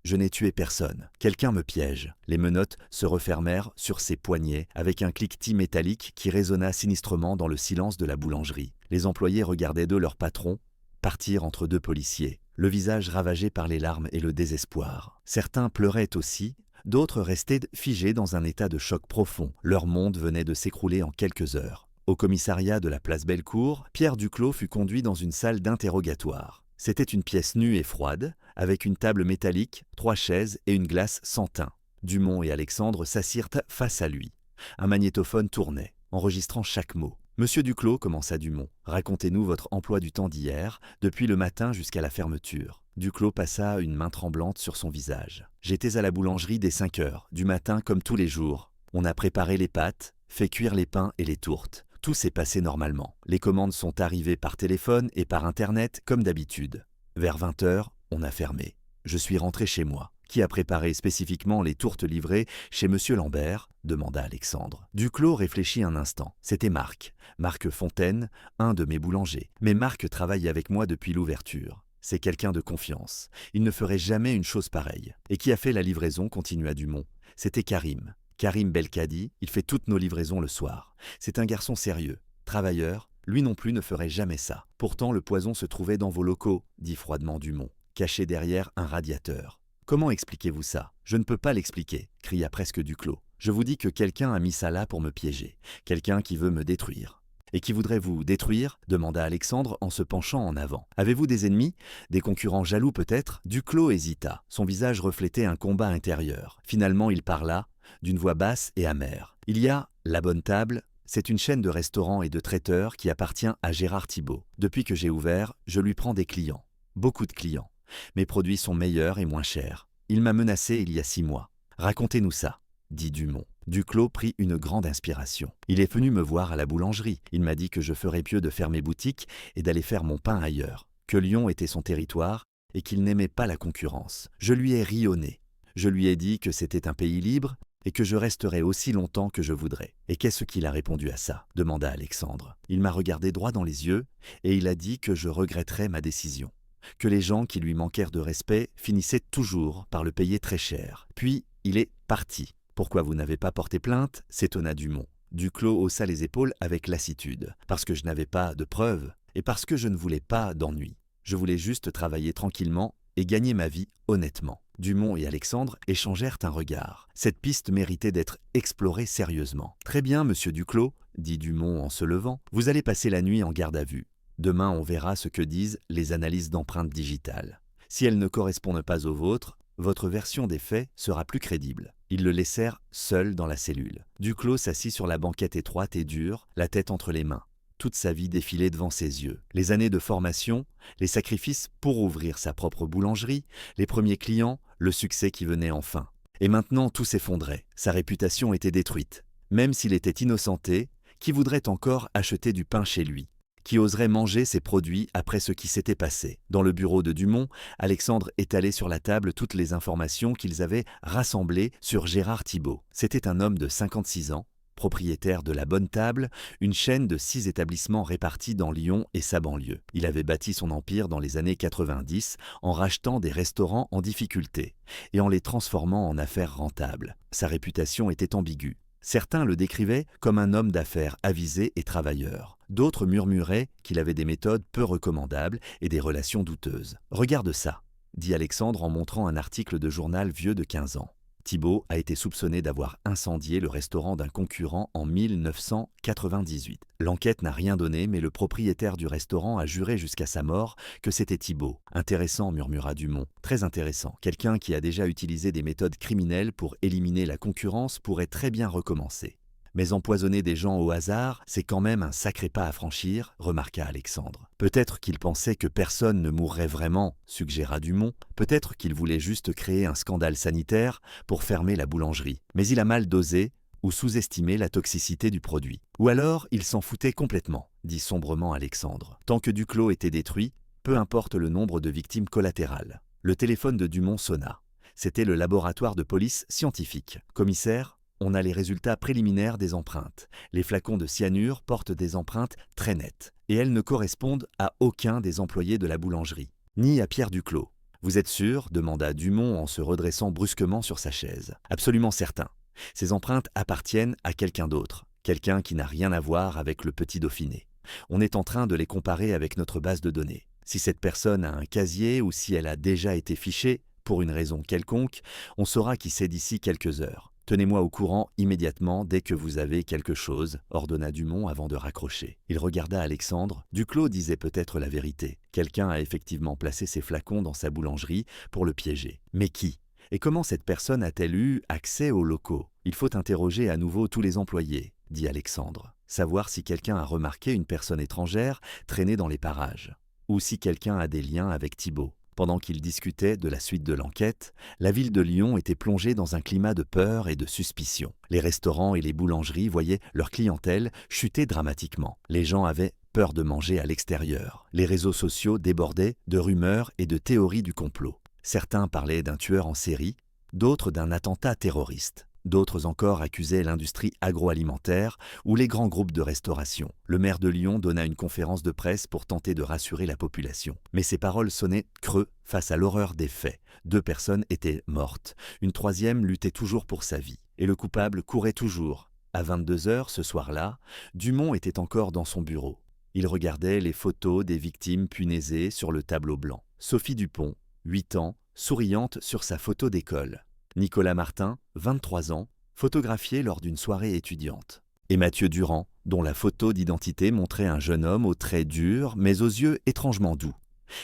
Je n'ai tué personne. Quelqu'un me piège. » Les menottes se refermèrent sur ses poignets avec un cliquetis métallique qui résonna sinistrement dans le silence de la boulangerie. Les employés regardaient d'eux leur patron partir entre 2 policiers, le visage ravagé par les larmes et le désespoir. Certains pleuraient aussi, d'autres restaient figés dans un état de choc profond. Leur monde venait de s'écrouler en quelques heures. Au commissariat de la place Bellecour, Pierre Duclos fut conduit dans une salle d'interrogatoire. C'était une pièce nue et froide, avec une table métallique, 3 chaises et une glace sans teint. Dumont et Alexandre s'assirent face à lui. Un magnétophone tournait, enregistrant chaque mot. « Monsieur Duclos, commença Dumont, racontez-nous votre emploi du temps d'hier, depuis le matin jusqu'à la fermeture. » Duclos passa une main tremblante sur son visage. « J'étais à la boulangerie dès 5 heures, du matin comme tous les jours. On a préparé les pâtes, fait cuire les pains et les tourtes. Tout s'est passé normalement. Les commandes sont arrivées par téléphone et par Internet comme d'habitude. Vers 20 heures, on a fermé. Je suis rentré chez moi. Qui a préparé spécifiquement les tourtes livrées chez Monsieur Lambert demanda Alexandre. Duclos réfléchit un instant. C'était Marc. Marc Fontaine, un de mes boulangers. Mais Marc travaille avec moi depuis l'ouverture. C'est quelqu'un de confiance. Il ne ferait jamais une chose pareille. Et qui a fait la livraison, continua Dumont. C'était Karim. Karim Belkadi, il fait toutes nos livraisons le soir. C'est un garçon sérieux, travailleur, lui non plus ne ferait jamais ça. Pourtant le poison se trouvait dans vos locaux, dit froidement Dumont, caché derrière un radiateur. Comment expliquez-vous ça? Je ne peux pas l'expliquer, cria presque Duclos. Je vous dis que quelqu'un a mis ça là pour me piéger, quelqu'un qui veut me détruire. Et qui voudrait vous détruire? Demanda Alexandre en se penchant en avant. Avez-vous des ennemis? Des concurrents jaloux peut-être? Duclos hésita. Son visage reflétait un combat intérieur. Finalement il parla, d'une voix basse et amère. Il y a La Bonne Table, c'est une chaîne de restaurants et de traiteurs qui appartient à Gérard Thibault. Depuis que j'ai ouvert, je lui prends des clients. Beaucoup de clients. Mes produits sont meilleurs et moins chers. Il m'a menacé il y a 6 mois. Racontez-nous ça, dit Dumont. Duclos prit une grande inspiration. Il est venu me voir à la boulangerie. Il m'a dit que je ferais mieux de fermer boutique et d'aller faire mon pain ailleurs, que Lyon était son territoire et qu'il n'aimait pas la concurrence. Je lui ai ri au nez. Je lui ai dit que c'était un pays libre et que je resterais aussi longtemps que je voudrais. Et qu'est-ce qu'il a répondu à ça? Demanda Alexandre. Il m'a regardé droit dans les yeux et il a dit que je regretterais ma décision. Que les gens qui lui manquèrent de respect finissaient toujours par le payer très cher. Puis il est parti. Pourquoi vous n'avez pas porté plainte? S'étonna Dumont. Duclos haussa les épaules avec lassitude. Parce que je n'avais pas de preuves et parce que je ne voulais pas d'ennui. Je voulais juste travailler tranquillement et gagner ma vie honnêtement. Dumont et Alexandre échangèrent un regard. Cette piste méritait d'être explorée sérieusement. Très bien, monsieur Duclos, dit Dumont en se levant. Vous allez passer la nuit en garde à vue. Demain, on verra ce que disent les analyses d'empreintes digitales. Si elles ne correspondent pas aux vôtres, votre version des faits sera plus crédible. Ils le laissèrent seul dans la cellule. Duclos s'assit sur la banquette étroite et dure, la tête entre les mains. Toute sa vie défilait devant ses yeux. Les années de formation, les sacrifices pour ouvrir sa propre boulangerie, les premiers clients, le succès qui venait enfin. Et maintenant, tout s'effondrait. Sa réputation était détruite. Même s'il était innocenté, qui voudrait encore acheter du pain chez lui? Qui oserait manger ses produits après ce qui s'était passé? Dans le bureau de Dumont, Alexandre étalait sur la table toutes les informations qu'ils avaient rassemblées sur Gérard Thibault. C'était un homme de 56 ans, propriétaire de La Bonne Table, une chaîne de 6 établissements répartis dans Lyon et sa banlieue. Il avait bâti son empire dans les années 90 en rachetant des restaurants en difficulté et en les transformant en affaires rentables. Sa réputation était ambiguë. Certains le décrivaient comme un homme d'affaires avisé et travailleur. D'autres murmuraient qu'il avait des méthodes peu recommandables et des relations douteuses. « Regarde ça », dit Alexandre en montrant un article de journal vieux de 15 ans. Thibault a été soupçonné d'avoir incendié le restaurant d'un concurrent en 1998. L'enquête n'a rien donné, mais le propriétaire du restaurant a juré jusqu'à sa mort que c'était Thibault. « Intéressant », murmura Dumont. « Très intéressant. Quelqu'un qui a déjà utilisé des méthodes criminelles pour éliminer la concurrence pourrait très bien recommencer. » Mais empoisonner des gens au hasard, c'est quand même un sacré pas à franchir, remarqua Alexandre. Peut-être qu'il pensait que personne ne mourrait vraiment, suggéra Dumont. Peut-être qu'il voulait juste créer un scandale sanitaire pour fermer la boulangerie. Mais il a mal dosé ou sous-estimé la toxicité du produit. Ou alors, il s'en foutait complètement, dit sombrement Alexandre. Tant que Duclos était détruit, peu importe le nombre de victimes collatérales. Le téléphone de Dumont sonna. C'était le laboratoire de police scientifique. Commissaire, on a les résultats préliminaires des empreintes. Les flacons de cyanure portent des empreintes très nettes, et elles ne correspondent à aucun des employés de la boulangerie, ni à Pierre Duclos. « Vous êtes sûr ?» demanda Dumont en se redressant brusquement sur sa chaise. « Absolument certain. Ces empreintes appartiennent à quelqu'un d'autre, quelqu'un qui n'a rien à voir avec le Petit Dauphiné. On est en train de les comparer avec notre base de données. Si cette personne a un casier ou si elle a déjà été fichée, pour une raison quelconque, on saura qui c'est d'ici quelques heures. Tenez-moi au courant immédiatement dès que vous avez quelque chose, ordonna Dumont avant de raccrocher. Il regarda Alexandre. Duclos disait peut-être la vérité. Quelqu'un a effectivement placé ses flacons dans sa boulangerie pour le piéger. Mais qui? Et comment cette personne a-t-elle eu accès aux locaux? Il faut interroger à nouveau tous les employés, dit Alexandre. Savoir si quelqu'un a remarqué une personne étrangère traîner dans les parages. Ou si quelqu'un a des liens avec Thibault. Pendant qu'ils discutaient de la suite de l'enquête, la ville de Lyon était plongée dans un climat de peur et de suspicion. Les restaurants et les boulangeries voyaient leur clientèle chuter dramatiquement. Les gens avaient peur de manger à l'extérieur. Les réseaux sociaux débordaient de rumeurs et de théories du complot. Certains parlaient d'un tueur en série, d'autres d'un attentat terroriste. D'autres encore accusaient l'industrie agroalimentaire ou les grands groupes de restauration. Le maire de Lyon donna une conférence de presse pour tenter de rassurer la population. Mais ses paroles sonnaient creux face à l'horreur des faits. 2 personnes étaient mortes, une troisième luttait toujours pour sa vie. Et le coupable courait toujours. À 22h ce soir-là, Dumont était encore dans son bureau. Il regardait les photos des victimes punaisées sur le tableau blanc. Sophie Dupont, 8 ans, souriante sur sa photo d'école. Nicolas Martin, 23 ans, photographié lors d'une soirée étudiante. Et Mathieu Durand, dont la photo d'identité montrait un jeune homme aux traits durs mais aux yeux étrangement doux,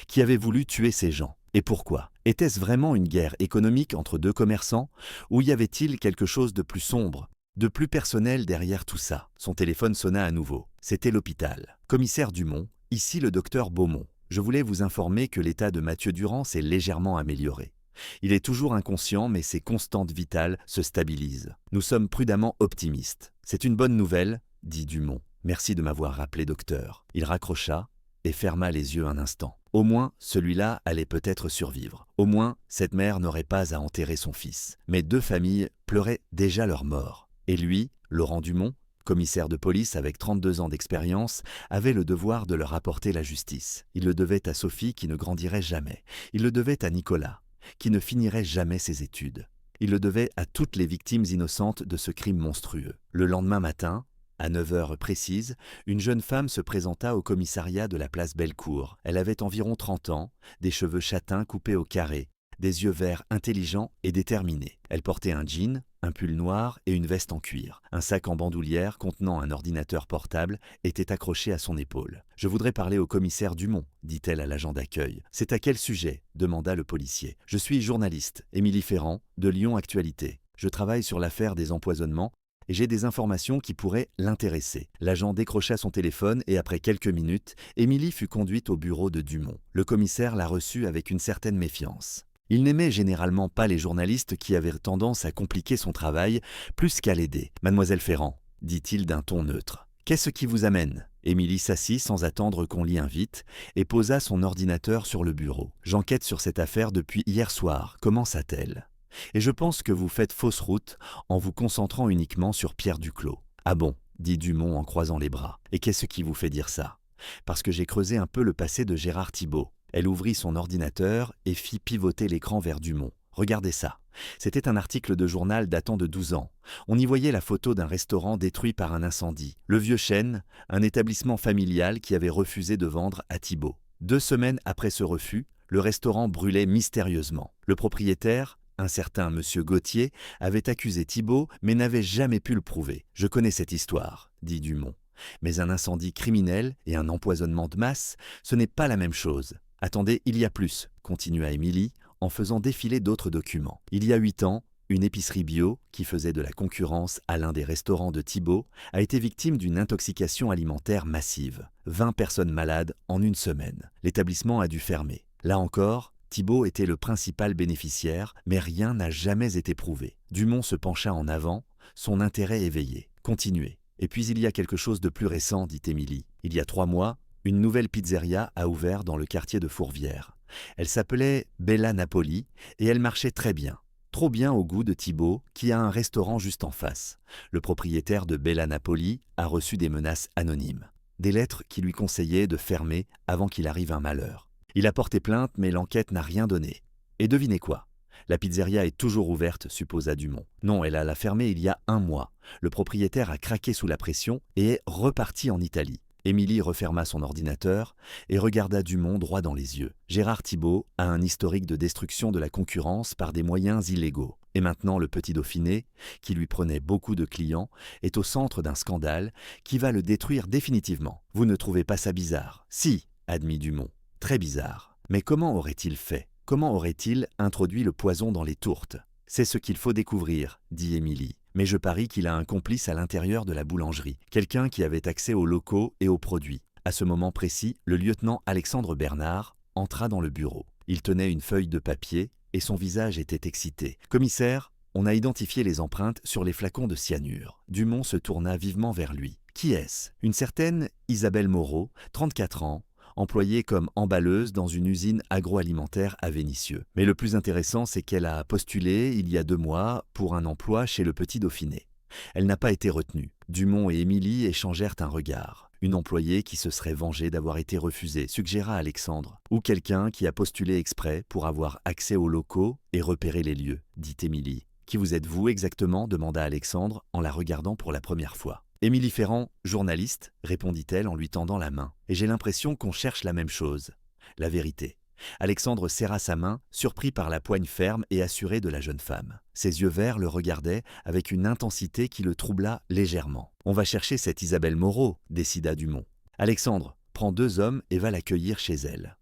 qui avait voulu tuer ces gens. Et pourquoi? Était-ce vraiment une guerre économique entre 2 commerçants, ou y avait-il quelque chose de plus sombre, de plus personnel derrière tout ça? Son téléphone sonna à nouveau. C'était l'hôpital. Commissaire Dumont, ici le docteur Beaumont. Je voulais vous informer que l'état de Mathieu Durand s'est légèrement amélioré. Il est toujours inconscient, mais ses constantes vitales se stabilisent. Nous sommes prudemment optimistes. C'est une bonne nouvelle, dit Dumont. Merci de m'avoir rappelé, docteur. Il raccrocha et ferma les yeux un instant. Au moins, celui-là allait peut-être survivre. Au moins, cette mère n'aurait pas à enterrer son fils. Mais 2 familles pleuraient déjà leur mort. Et lui, Laurent Dumont, commissaire de police avec 32 ans d'expérience, avait le devoir de leur apporter la justice. Il le devait à Sophie qui ne grandirait jamais. Il le devait à Nicolas, qui ne finirait jamais ses études. Il le devait à toutes les victimes innocentes de ce crime monstrueux. Le lendemain matin, à 9h précises, une jeune femme se présenta au commissariat de la place Bellecour. Elle avait environ 30 ans, des cheveux châtains coupés au carré, des yeux verts intelligents et déterminés. Elle portait un jean, un pull noir et une veste en cuir. Un sac en bandoulière contenant un ordinateur portable était accroché à son épaule. « Je voudrais parler au commissaire Dumont, dit-elle à l'agent d'accueil. « C'est à quel sujet ?» demanda le policier. « Je suis journaliste, Émilie Ferrand, de Lyon Actualité. Je travaille sur l'affaire des empoisonnements et j'ai des informations qui pourraient l'intéresser. » L'agent décrocha son téléphone et après quelques minutes, Émilie fut conduite au bureau de Dumont. Le commissaire la reçut avec une certaine méfiance. Il n'aimait généralement pas les journalistes qui avaient tendance à compliquer son travail plus qu'à l'aider. « Mademoiselle Ferrand, dit-il d'un ton neutre. Qu'est-ce qui vous amène ?» Émilie s'assit sans attendre qu'on l'y invite et posa son ordinateur sur le bureau. « J'enquête sur cette affaire depuis hier soir, commença-t-elle. Et je pense que vous faites fausse route en vous concentrant uniquement sur Pierre Duclos. »« Ah bon ?» dit Dumont en croisant les bras. « Et qu'est-ce qui vous fait dire ça ?»« Parce que j'ai creusé un peu le passé de Gérard Thibault. » Elle ouvrit son ordinateur et fit pivoter l'écran vers Dumont. « Regardez ça. C'était un article de journal datant de 12 ans. On y voyait la photo d'un restaurant détruit par un incendie. Le Vieux Chêne, un établissement familial qui avait refusé de vendre à Thibault. 2 semaines après ce refus, le restaurant brûlait mystérieusement. Le propriétaire, un certain monsieur Gauthier, avait accusé Thibault mais n'avait jamais pu le prouver. Je connais cette histoire, dit Dumont. Mais un incendie criminel et un empoisonnement de masse, ce n'est pas la même chose. Attendez, il y a plus, continua Émilie, en faisant défiler d'autres documents. Il y a 8 ans, une épicerie bio, qui faisait de la concurrence à l'un des restaurants de Thibault, a été victime d'une intoxication alimentaire massive. 20 personnes malades en 1 semaine. L'établissement a dû fermer. Là encore, Thibault était le principal bénéficiaire, mais rien n'a jamais été prouvé. Dumont se pencha en avant, son intérêt éveillé. Continuez. Et puis il y a quelque chose de plus récent, dit Émilie. Il y a 3 mois, une nouvelle pizzeria a ouvert dans le quartier de Fourvière. Elle s'appelait Bella Napoli et elle marchait très bien. Trop bien au goût de Thibault, qui a un restaurant juste en face. Le propriétaire de Bella Napoli a reçu des menaces anonymes. Des lettres qui lui conseillaient de fermer avant qu'il arrive un malheur. Il a porté plainte, mais l'enquête n'a rien donné. Et devinez quoi? La pizzeria est toujours ouverte, supposa Dumont. Non, elle a la fermée il y a 1 mois. Le propriétaire a craqué sous la pression et est reparti en Italie. Émilie referma son ordinateur et regarda Dumont droit dans les yeux. Gérard Thibault a un historique de destruction de la concurrence par des moyens illégaux. Et maintenant, le Petit Dauphiné, qui lui prenait beaucoup de clients, est au centre d'un scandale qui va le détruire définitivement. Vous ne trouvez pas ça bizarre? Si, admit Dumont. Très bizarre. Mais comment aurait-il fait? Comment aurait-il introduit le poison dans les tourtes? C'est ce qu'il faut découvrir, dit Émilie. Mais je parie qu'il a un complice à l'intérieur de la boulangerie, quelqu'un qui avait accès aux locaux et aux produits. À ce moment précis, le lieutenant Alexandre Bernard entra dans le bureau. Il tenait une feuille de papier et son visage était excité. « Commissaire, on a identifié les empreintes sur les flacons de cyanure. » Dumont se tourna vivement vers lui. « Qui est-ce » ? Une certaine Isabelle Moreau, 34 ans, employée comme emballeuse dans une usine agroalimentaire à Vénissieux. Mais le plus intéressant, c'est qu'elle a postulé il y a 2 mois pour un emploi chez le Petit Dauphiné. Elle n'a pas été retenue. Dumont et Émilie échangèrent un regard. Une employée qui se serait vengée d'avoir été refusée, suggéra Alexandre. Ou quelqu'un qui a postulé exprès pour avoir accès aux locaux et repérer les lieux, dit Émilie. Qui vous êtes-vous exactement ? Demanda Alexandre en la regardant pour la première fois. Émilie Ferrand, journaliste, répondit-elle en lui tendant la main. Et j'ai l'impression qu'on cherche la même chose. La vérité. Alexandre serra sa main, surpris par la poigne ferme et assurée de la jeune femme. Ses yeux verts le regardaient avec une intensité qui le troubla légèrement. « On va chercher cette Isabelle Moreau », décida Dumont. « Alexandre, prends 2 hommes et va l'accueillir chez elle.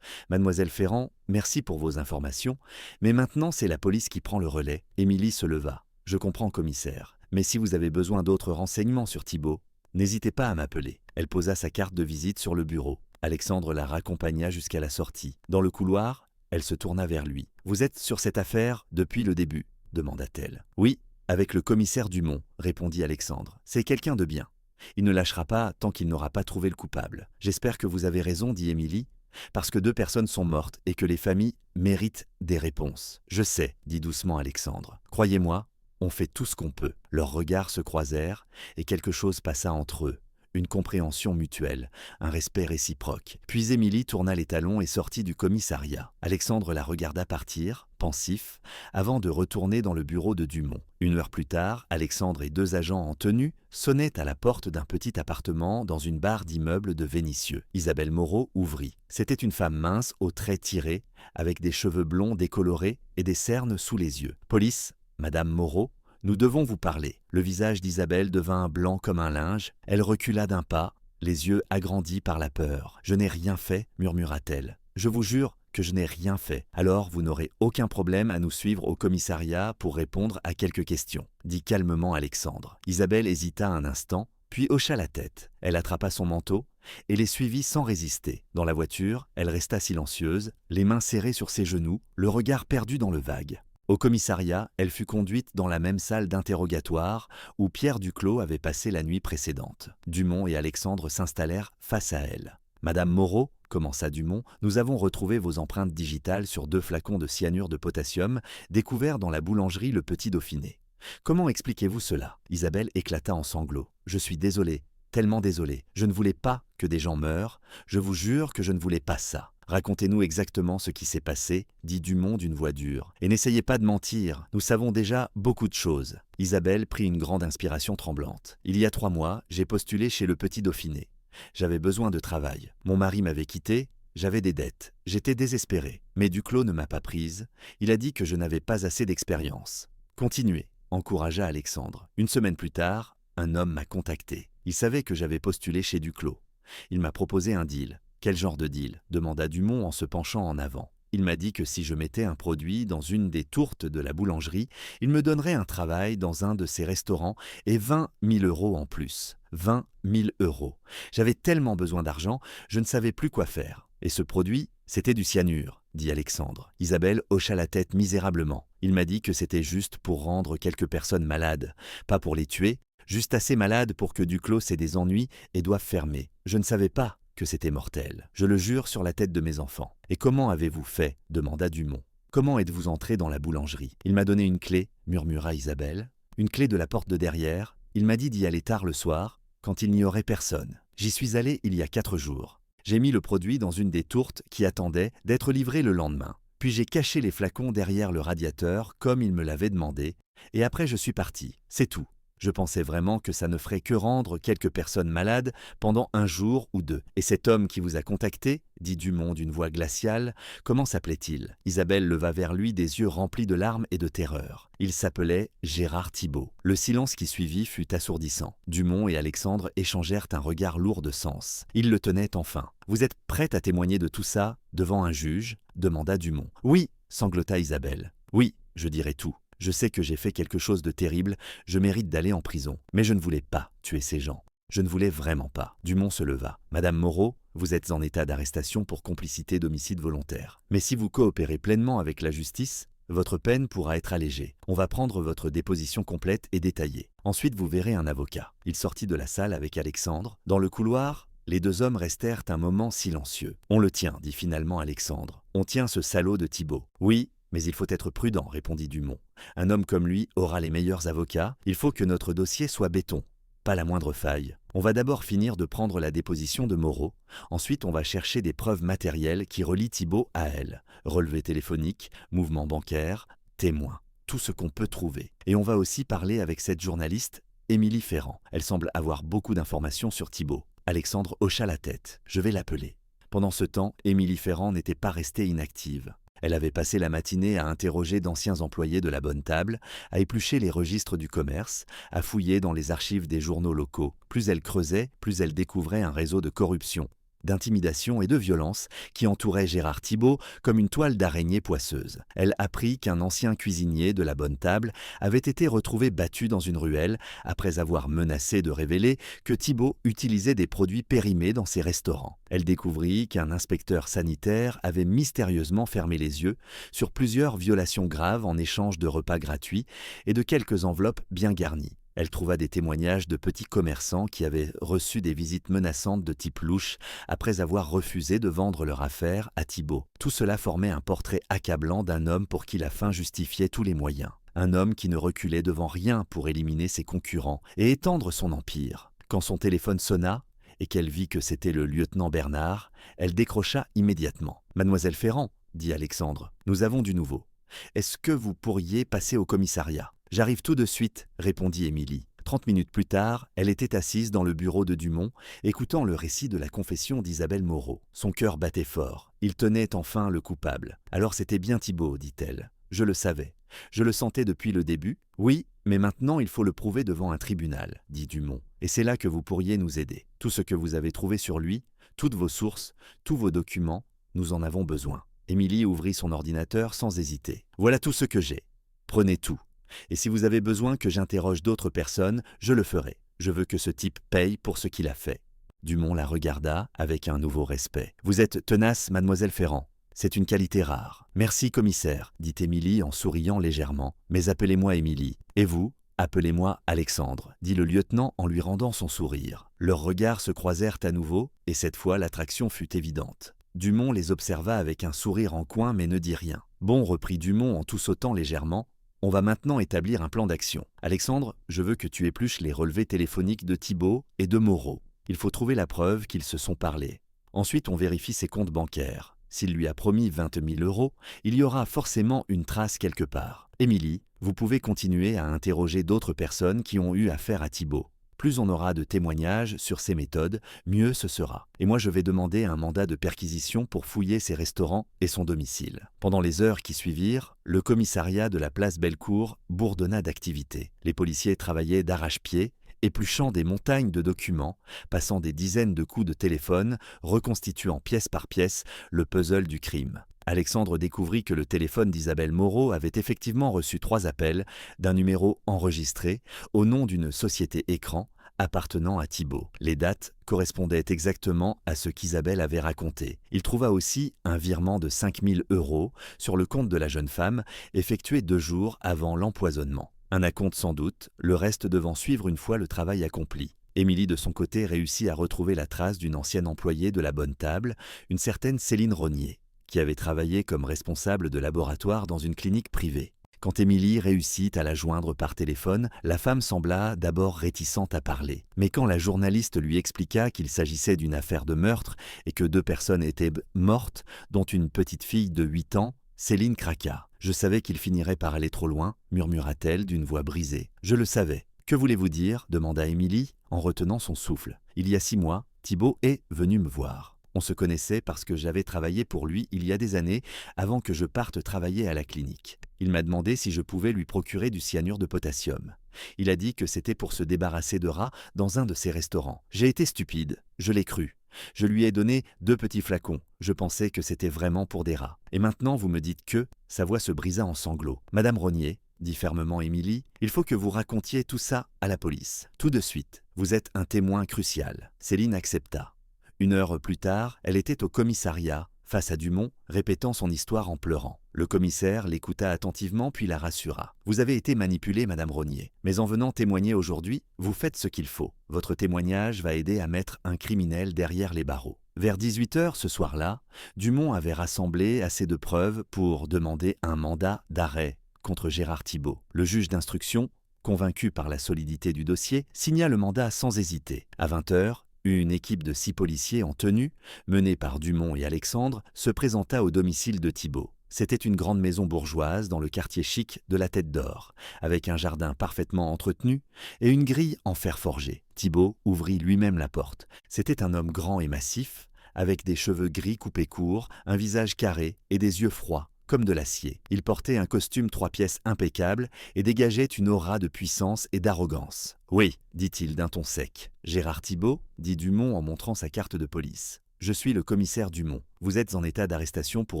Mademoiselle Ferrand, merci pour vos informations, mais maintenant c'est la police qui prend le relais. » Émilie se leva. « Je comprends, commissaire, mais si vous avez besoin d'autres renseignements sur Thibault, n'hésitez pas à m'appeler. » Elle posa sa carte de visite sur le bureau. Alexandre la raccompagna jusqu'à la sortie. Dans le couloir, elle se tourna vers lui. « Vous êtes sur cette affaire depuis le début ?» demanda-t-elle. « Oui, avec le commissaire Dumont, » répondit Alexandre. « C'est quelqu'un de bien. Il ne lâchera pas tant qu'il n'aura pas trouvé le coupable. »« J'espère que vous avez raison, » dit Émilie, « parce que 2 personnes sont mortes et que les familles méritent des réponses. »« Je sais, » dit doucement Alexandre. « Croyez-moi, on fait tout ce qu'on peut. » Leurs regards se croisèrent et quelque chose passa entre eux. Une compréhension mutuelle, un respect réciproque. Puis Émilie tourna les talons et sortit du commissariat. Alexandre la regarda partir, pensif, avant de retourner dans le bureau de Dumont. 1 heure plus tard, Alexandre et 2 agents en tenue sonnaient à la porte d'un petit appartement dans une barre d'immeubles de Vénissieux. Isabelle Moreau ouvrit. C'était une femme mince, aux traits tirés, avec des cheveux blonds décolorés et des cernes sous les yeux. « Police, Madame Moreau, nous devons vous parler. » Le visage d'Isabelle devint blanc comme un linge. Elle recula d'un pas, les yeux agrandis par la peur. « Je n'ai rien fait, » murmura-t-elle. « Je vous jure que je n'ai rien fait. Alors vous n'aurez aucun problème à nous suivre au commissariat pour répondre à quelques questions, » dit calmement Alexandre. Isabelle hésita un instant, puis hocha la tête. Elle attrapa son manteau et les suivit sans résister. Dans la voiture, elle resta silencieuse, les mains serrées sur ses genoux, le regard perdu dans le vague. Au commissariat, elle fut conduite dans la même salle d'interrogatoire où Pierre Duclos avait passé la nuit précédente. Dumont et Alexandre s'installèrent face à elle. « Madame Moreau, » commença Dumont, « nous avons retrouvé vos empreintes digitales sur 2 flacons de cyanure de potassium découverts dans la boulangerie Le Petit Dauphiné. Comment expliquez-vous cela ?» Isabelle éclata en sanglots. « Je suis désolée, tellement désolée. Je ne voulais pas que des gens meurent. Je vous jure que je ne voulais pas ça. » « Racontez-nous exactement ce qui s'est passé, » dit Dumont d'une voix dure. « Et n'essayez pas de mentir, nous savons déjà beaucoup de choses. » Isabelle prit une grande inspiration tremblante. « Il y a 3 mois, j'ai postulé chez le Petit Dauphiné. J'avais besoin de travail. Mon mari m'avait quitté, j'avais des dettes. J'étais désespérée. Mais Duclos ne m'a pas prise. Il a dit que je n'avais pas assez d'expérience. »« Continuez, » encouragea Alexandre. 1 semaine plus tard, un homme m'a contacté. Il savait que j'avais postulé chez Duclos. Il m'a proposé un deal. « Quel genre de deal ?» demanda Dumont en se penchant en avant. « Il m'a dit que si je mettais un produit dans une des tourtes de la boulangerie, il me donnerait un travail dans un de ses restaurants et 20 000 € en plus. 20 000 €. J'avais tellement besoin d'argent, je ne savais plus quoi faire. Et ce produit, c'était du cyanure, » dit Alexandre. Isabelle hocha la tête misérablement. « Il m'a dit que c'était juste pour rendre quelques personnes malades, pas pour les tuer, juste assez malades pour que Duclos ait des ennuis et doive fermer. Je ne savais pas que c'était mortel. Je le jure sur la tête de mes enfants. »« Et comment avez-vous fait ?» demanda Dumont. « Comment êtes-vous entré dans la boulangerie ?»« Il m'a donné une clé, » murmura Isabelle. « Une clé de la porte de derrière. Il m'a dit d'y aller tard le soir, quand il n'y aurait personne. J'y suis allé il y a 4 jours. J'ai mis le produit dans une des tourtes qui attendait d'être livrée le lendemain. Puis j'ai caché les flacons derrière le radiateur comme il me l'avait demandé, et après je suis parti. C'est tout. Je pensais vraiment que ça ne ferait que rendre quelques personnes malades pendant 1 jour ou 2. Et cet homme qui vous a contacté, » dit Dumont d'une voix glaciale, « comment s'appelait-il » Isabelle leva vers lui des yeux remplis de larmes et de terreur. Il s'appelait Gérard Thibault. Le silence qui suivit fut assourdissant. Dumont et Alexandre échangèrent un regard lourd de sens. Ils le tenaient enfin. « Vous êtes prête à témoigner de tout ça devant un juge » demanda Dumont. « Oui » sanglota Isabelle. « Oui, je dirai tout. Je sais que j'ai fait quelque chose de terrible, je mérite d'aller en prison. Mais je ne voulais pas tuer ces gens. Je ne voulais vraiment pas. » Dumont se leva. « Madame Moreau, Vous êtes en état d'arrestation pour complicité d'homicide volontaire. Mais si vous coopérez pleinement avec la justice, votre peine pourra être allégée. On va prendre votre déposition complète et détaillée. Ensuite, vous verrez un avocat. Il sortit de la salle avec Alexandre. Dans le couloir, les deux hommes restèrent un moment silencieux. « On le tient », dit finalement Alexandre. « On tient ce salaud de Thibault. »« Oui, mais il faut être prudent, » répondit Dumont. « Un homme comme lui aura les meilleurs avocats. Il faut que notre dossier soit béton. Pas la moindre faille. On va d'abord finir de prendre la déposition de Moreau. Ensuite, on va chercher des preuves matérielles qui relient Thibault à elle. Relevé téléphonique, mouvement bancaire, témoins. Tout ce qu'on peut trouver. Et on va aussi parler avec cette journaliste, Émilie Ferrand. Elle semble avoir beaucoup d'informations sur Thibault. Alexandre hocha la tête. « Je vais l'appeler. » Pendant ce temps, Émilie Ferrand n'était pas restée inactive. Elle avait passé la matinée à interroger d'anciens employés de la Bonne Table, à éplucher les registres du commerce, à fouiller dans les archives des journaux locaux. Plus elle creusait, plus elle découvrait un réseau de corruption, d'intimidation et de violence qui entourait Gérard Thibault comme une toile d'araignée poisseuse. Elle apprit qu'un ancien cuisinier de la Bonne Table avait été retrouvé battu dans une ruelle après avoir menacé de révéler que Thibault utilisait des produits périmés dans ses restaurants. Elle découvrit qu'un inspecteur sanitaire avait mystérieusement fermé les yeux sur plusieurs violations graves en échange de repas gratuits et de quelques enveloppes bien garnies. Elle trouva des témoignages de petits commerçants qui avaient reçu des visites menaçantes de type louche après avoir refusé de vendre leur affaire à Thibault. Tout cela formait un portrait accablant d'un homme pour qui la fin justifiait tous les moyens. Un homme qui ne reculait devant rien pour éliminer ses concurrents et étendre son empire. Quand son téléphone sonna et qu'elle vit que c'était le lieutenant Bernard, elle décrocha immédiatement. « Mademoiselle Ferrand, » dit Alexandre, « nous avons du nouveau. Est-ce que vous pourriez passer au commissariat ?» « J'arrive tout de suite, » répondit Émilie. 30 minutes plus tard, elle était assise dans le bureau de Dumont, écoutant le récit de la confession d'Isabelle Moreau. Son cœur battait fort. Il tenait enfin le coupable. « Alors c'était bien Thibault, » dit-elle. « Je le savais. Je le sentais depuis le début. »« Oui, mais maintenant il faut le prouver devant un tribunal, » dit Dumont. « Et c'est là que vous pourriez nous aider. Tout ce que vous avez trouvé sur lui, toutes vos sources, tous vos documents, nous en avons besoin. » Émilie ouvrit son ordinateur sans hésiter. « Voilà tout ce que j'ai. Prenez tout. Et si vous avez besoin que j'interroge d'autres personnes, je le ferai. Je veux que ce type paye pour ce qu'il a fait. » Dumont la regarda avec un nouveau respect. « Vous êtes tenace, mademoiselle Ferrand. C'est une qualité rare. »« Merci, commissaire, » dit Émilie en souriant légèrement. « Mais appelez-moi Émilie. Et vous, appelez-moi Alexandre, » dit le lieutenant en lui rendant son sourire. Leurs regards se croisèrent à nouveau, et cette fois l'attraction fut évidente. Dumont les observa avec un sourire en coin mais ne dit rien. « Bon, » reprit Dumont en tout sautant légèrement, « on va maintenant établir un plan d'action. Alexandre, je veux que tu épluches les relevés téléphoniques de Thibault et de Moreau. Il faut trouver la preuve qu'ils se sont parlé. Ensuite, on vérifie ses comptes bancaires. S'il lui a promis 20 000 €, il y aura forcément une trace quelque part. Émilie, vous pouvez continuer à interroger d'autres personnes qui ont eu affaire à Thibault. Plus on aura de témoignages sur ses méthodes, mieux ce sera. Et moi je vais demander un mandat de perquisition pour fouiller ses restaurants et son domicile. » Pendant les heures qui suivirent, le commissariat de la place Bellecour bourdonna d'activité. Les policiers travaillaient d'arrache-pied, épluchant des montagnes de documents, passant des dizaines de coups de téléphone, reconstituant pièce par pièce le puzzle du crime. Alexandre découvrit que le téléphone d'Isabelle Moreau avait effectivement reçu 3 appels d'un numéro enregistré au nom d'une société écran appartenant à Thibault. Les dates correspondaient exactement à ce qu'Isabelle avait raconté. Il trouva aussi un virement de 5 000 € sur le compte de la jeune femme, effectué 2 jours avant l'empoisonnement. Un acompte sans doute, le reste devant suivre une fois le travail accompli. Émilie de son côté réussit à retrouver la trace d'une ancienne employée de la Bonne Table, une certaine Céline Rognier, qui avait travaillé comme responsable de laboratoire dans une clinique privée. Quand Émilie réussit à la joindre par téléphone, la femme sembla d'abord réticente à parler. Mais quand la journaliste lui expliqua qu'il s'agissait d'une affaire de meurtre et que 2 personnes étaient mortes, dont une petite fille de 8 ans, Céline craqua. « Je savais qu'il finirait par aller trop loin, » murmura-t-elle d'une voix brisée. « Je le savais. »« Que voulez-vous dire » demanda Émilie en retenant son souffle. « Il y a 6 mois, Thibault est venu me voir. On se connaissait parce que j'avais travaillé pour lui il y a des années avant que je parte travailler à la clinique. Il m'a demandé si je pouvais lui procurer du cyanure de potassium. Il a dit que c'était pour se débarrasser de rats dans un de ses restaurants. J'ai été stupide, je l'ai cru. Je lui ai donné 2 petits flacons. Je pensais que c'était vraiment pour des rats. Et maintenant vous me dites que... » Sa voix se brisa en sanglots. « Madame Rognier, » dit fermement Émilie, « il faut que vous racontiez tout ça à la police. Tout de suite. Vous êtes un témoin crucial. » Céline accepta. Une heure plus tard, elle était au commissariat, face à Dumont, répétant son histoire en pleurant. Le commissaire l'écouta attentivement puis la rassura. « Vous avez été manipulée, Madame Rognier. Mais en venant témoigner aujourd'hui, vous faites ce qu'il faut. Votre témoignage va aider à mettre un criminel derrière les barreaux. » Vers 18h ce soir-là, Dumont avait rassemblé assez de preuves pour demander un mandat d'arrêt contre Gérard Thibault. Le juge d'instruction, convaincu par la solidité du dossier, signa le mandat sans hésiter. À 20h, une équipe de 6 policiers en tenue, menée par Dumont et Alexandre, se présenta au domicile de Thibault. C'était une grande maison bourgeoise dans le quartier chic de la Tête d'Or, avec un jardin parfaitement entretenu et une grille en fer forgé. Thibault ouvrit lui-même la porte. C'était un homme grand et massif, avec des cheveux gris coupés courts, un visage carré et des yeux froids, comme de l'acier. Il portait un costume 3 pièces impeccable et dégageait une aura de puissance et d'arrogance. « Oui, dit-il d'un ton sec. »« Gérard Thibault, dit Dumont en montrant sa carte de police. Je suis le commissaire Dumont. Vous êtes en état d'arrestation pour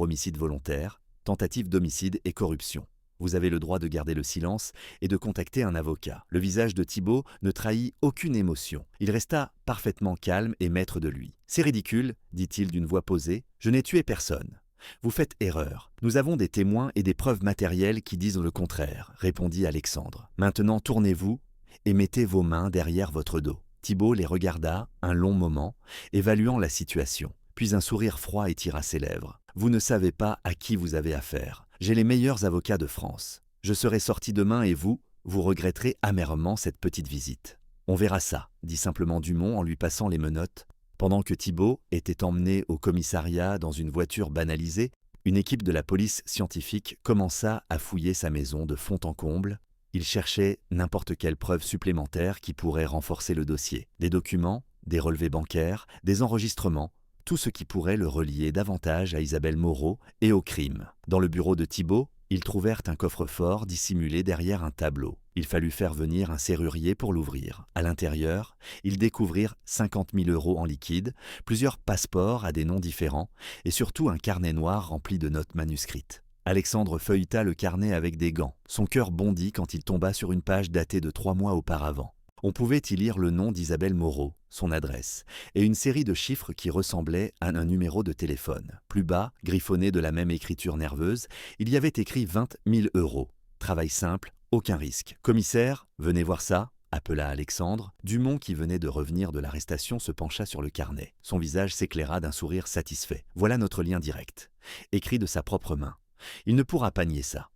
homicide volontaire, tentative d'homicide et corruption. Vous avez le droit de garder le silence et de contacter un avocat. » Le visage de Thibault ne trahit aucune émotion. Il resta parfaitement calme et maître de lui. « C'est ridicule, dit-il d'une voix posée. Je n'ai tué personne. Vous faites erreur. Nous avons des témoins et des preuves matérielles qui disent le contraire, répondit Alexandre. Maintenant tournez-vous et mettez vos mains derrière votre dos. Thibault les regarda un long moment, évaluant la situation. Puis un sourire froid étira ses lèvres. Vous ne savez pas à qui vous avez affaire. J'ai les meilleurs avocats de France. Je serai sorti demain et vous regretterez amèrement cette petite visite. On verra ça, dit simplement Dumont en lui passant les menottes. Pendant que Thibault était emmené au commissariat dans une voiture banalisée, une équipe de la police scientifique commença à fouiller sa maison de fond en comble. Il cherchait n'importe quelle preuve supplémentaire qui pourrait renforcer le dossier. Des documents, des relevés bancaires, des enregistrements, tout ce qui pourrait le relier davantage à Isabelle Moreau et au crime. Dans le bureau de Thibault, ils trouvèrent un coffre-fort dissimulé derrière un tableau. Il fallut faire venir un serrurier pour l'ouvrir. À l'intérieur, ils découvrirent 50 000 € en liquide, plusieurs passeports à des noms différents et surtout un carnet noir rempli de notes manuscrites. Alexandre feuilleta le carnet avec des gants. Son cœur bondit quand il tomba sur une page datée de 3 mois auparavant. On pouvait y lire le nom d'Isabelle Moreau, son adresse, et une série de chiffres qui ressemblaient à un numéro de téléphone. Plus bas, griffonné de la même écriture nerveuse, il y avait écrit 20 000 €. Travail simple, aucun risque. « Commissaire, venez voir ça ?» appela Alexandre. Dumont, qui venait de revenir de l'arrestation, se pencha sur le carnet. Son visage s'éclaira d'un sourire satisfait. « Voilà notre lien direct. » Écrit de sa propre main. Il ne pourra pas nier ça.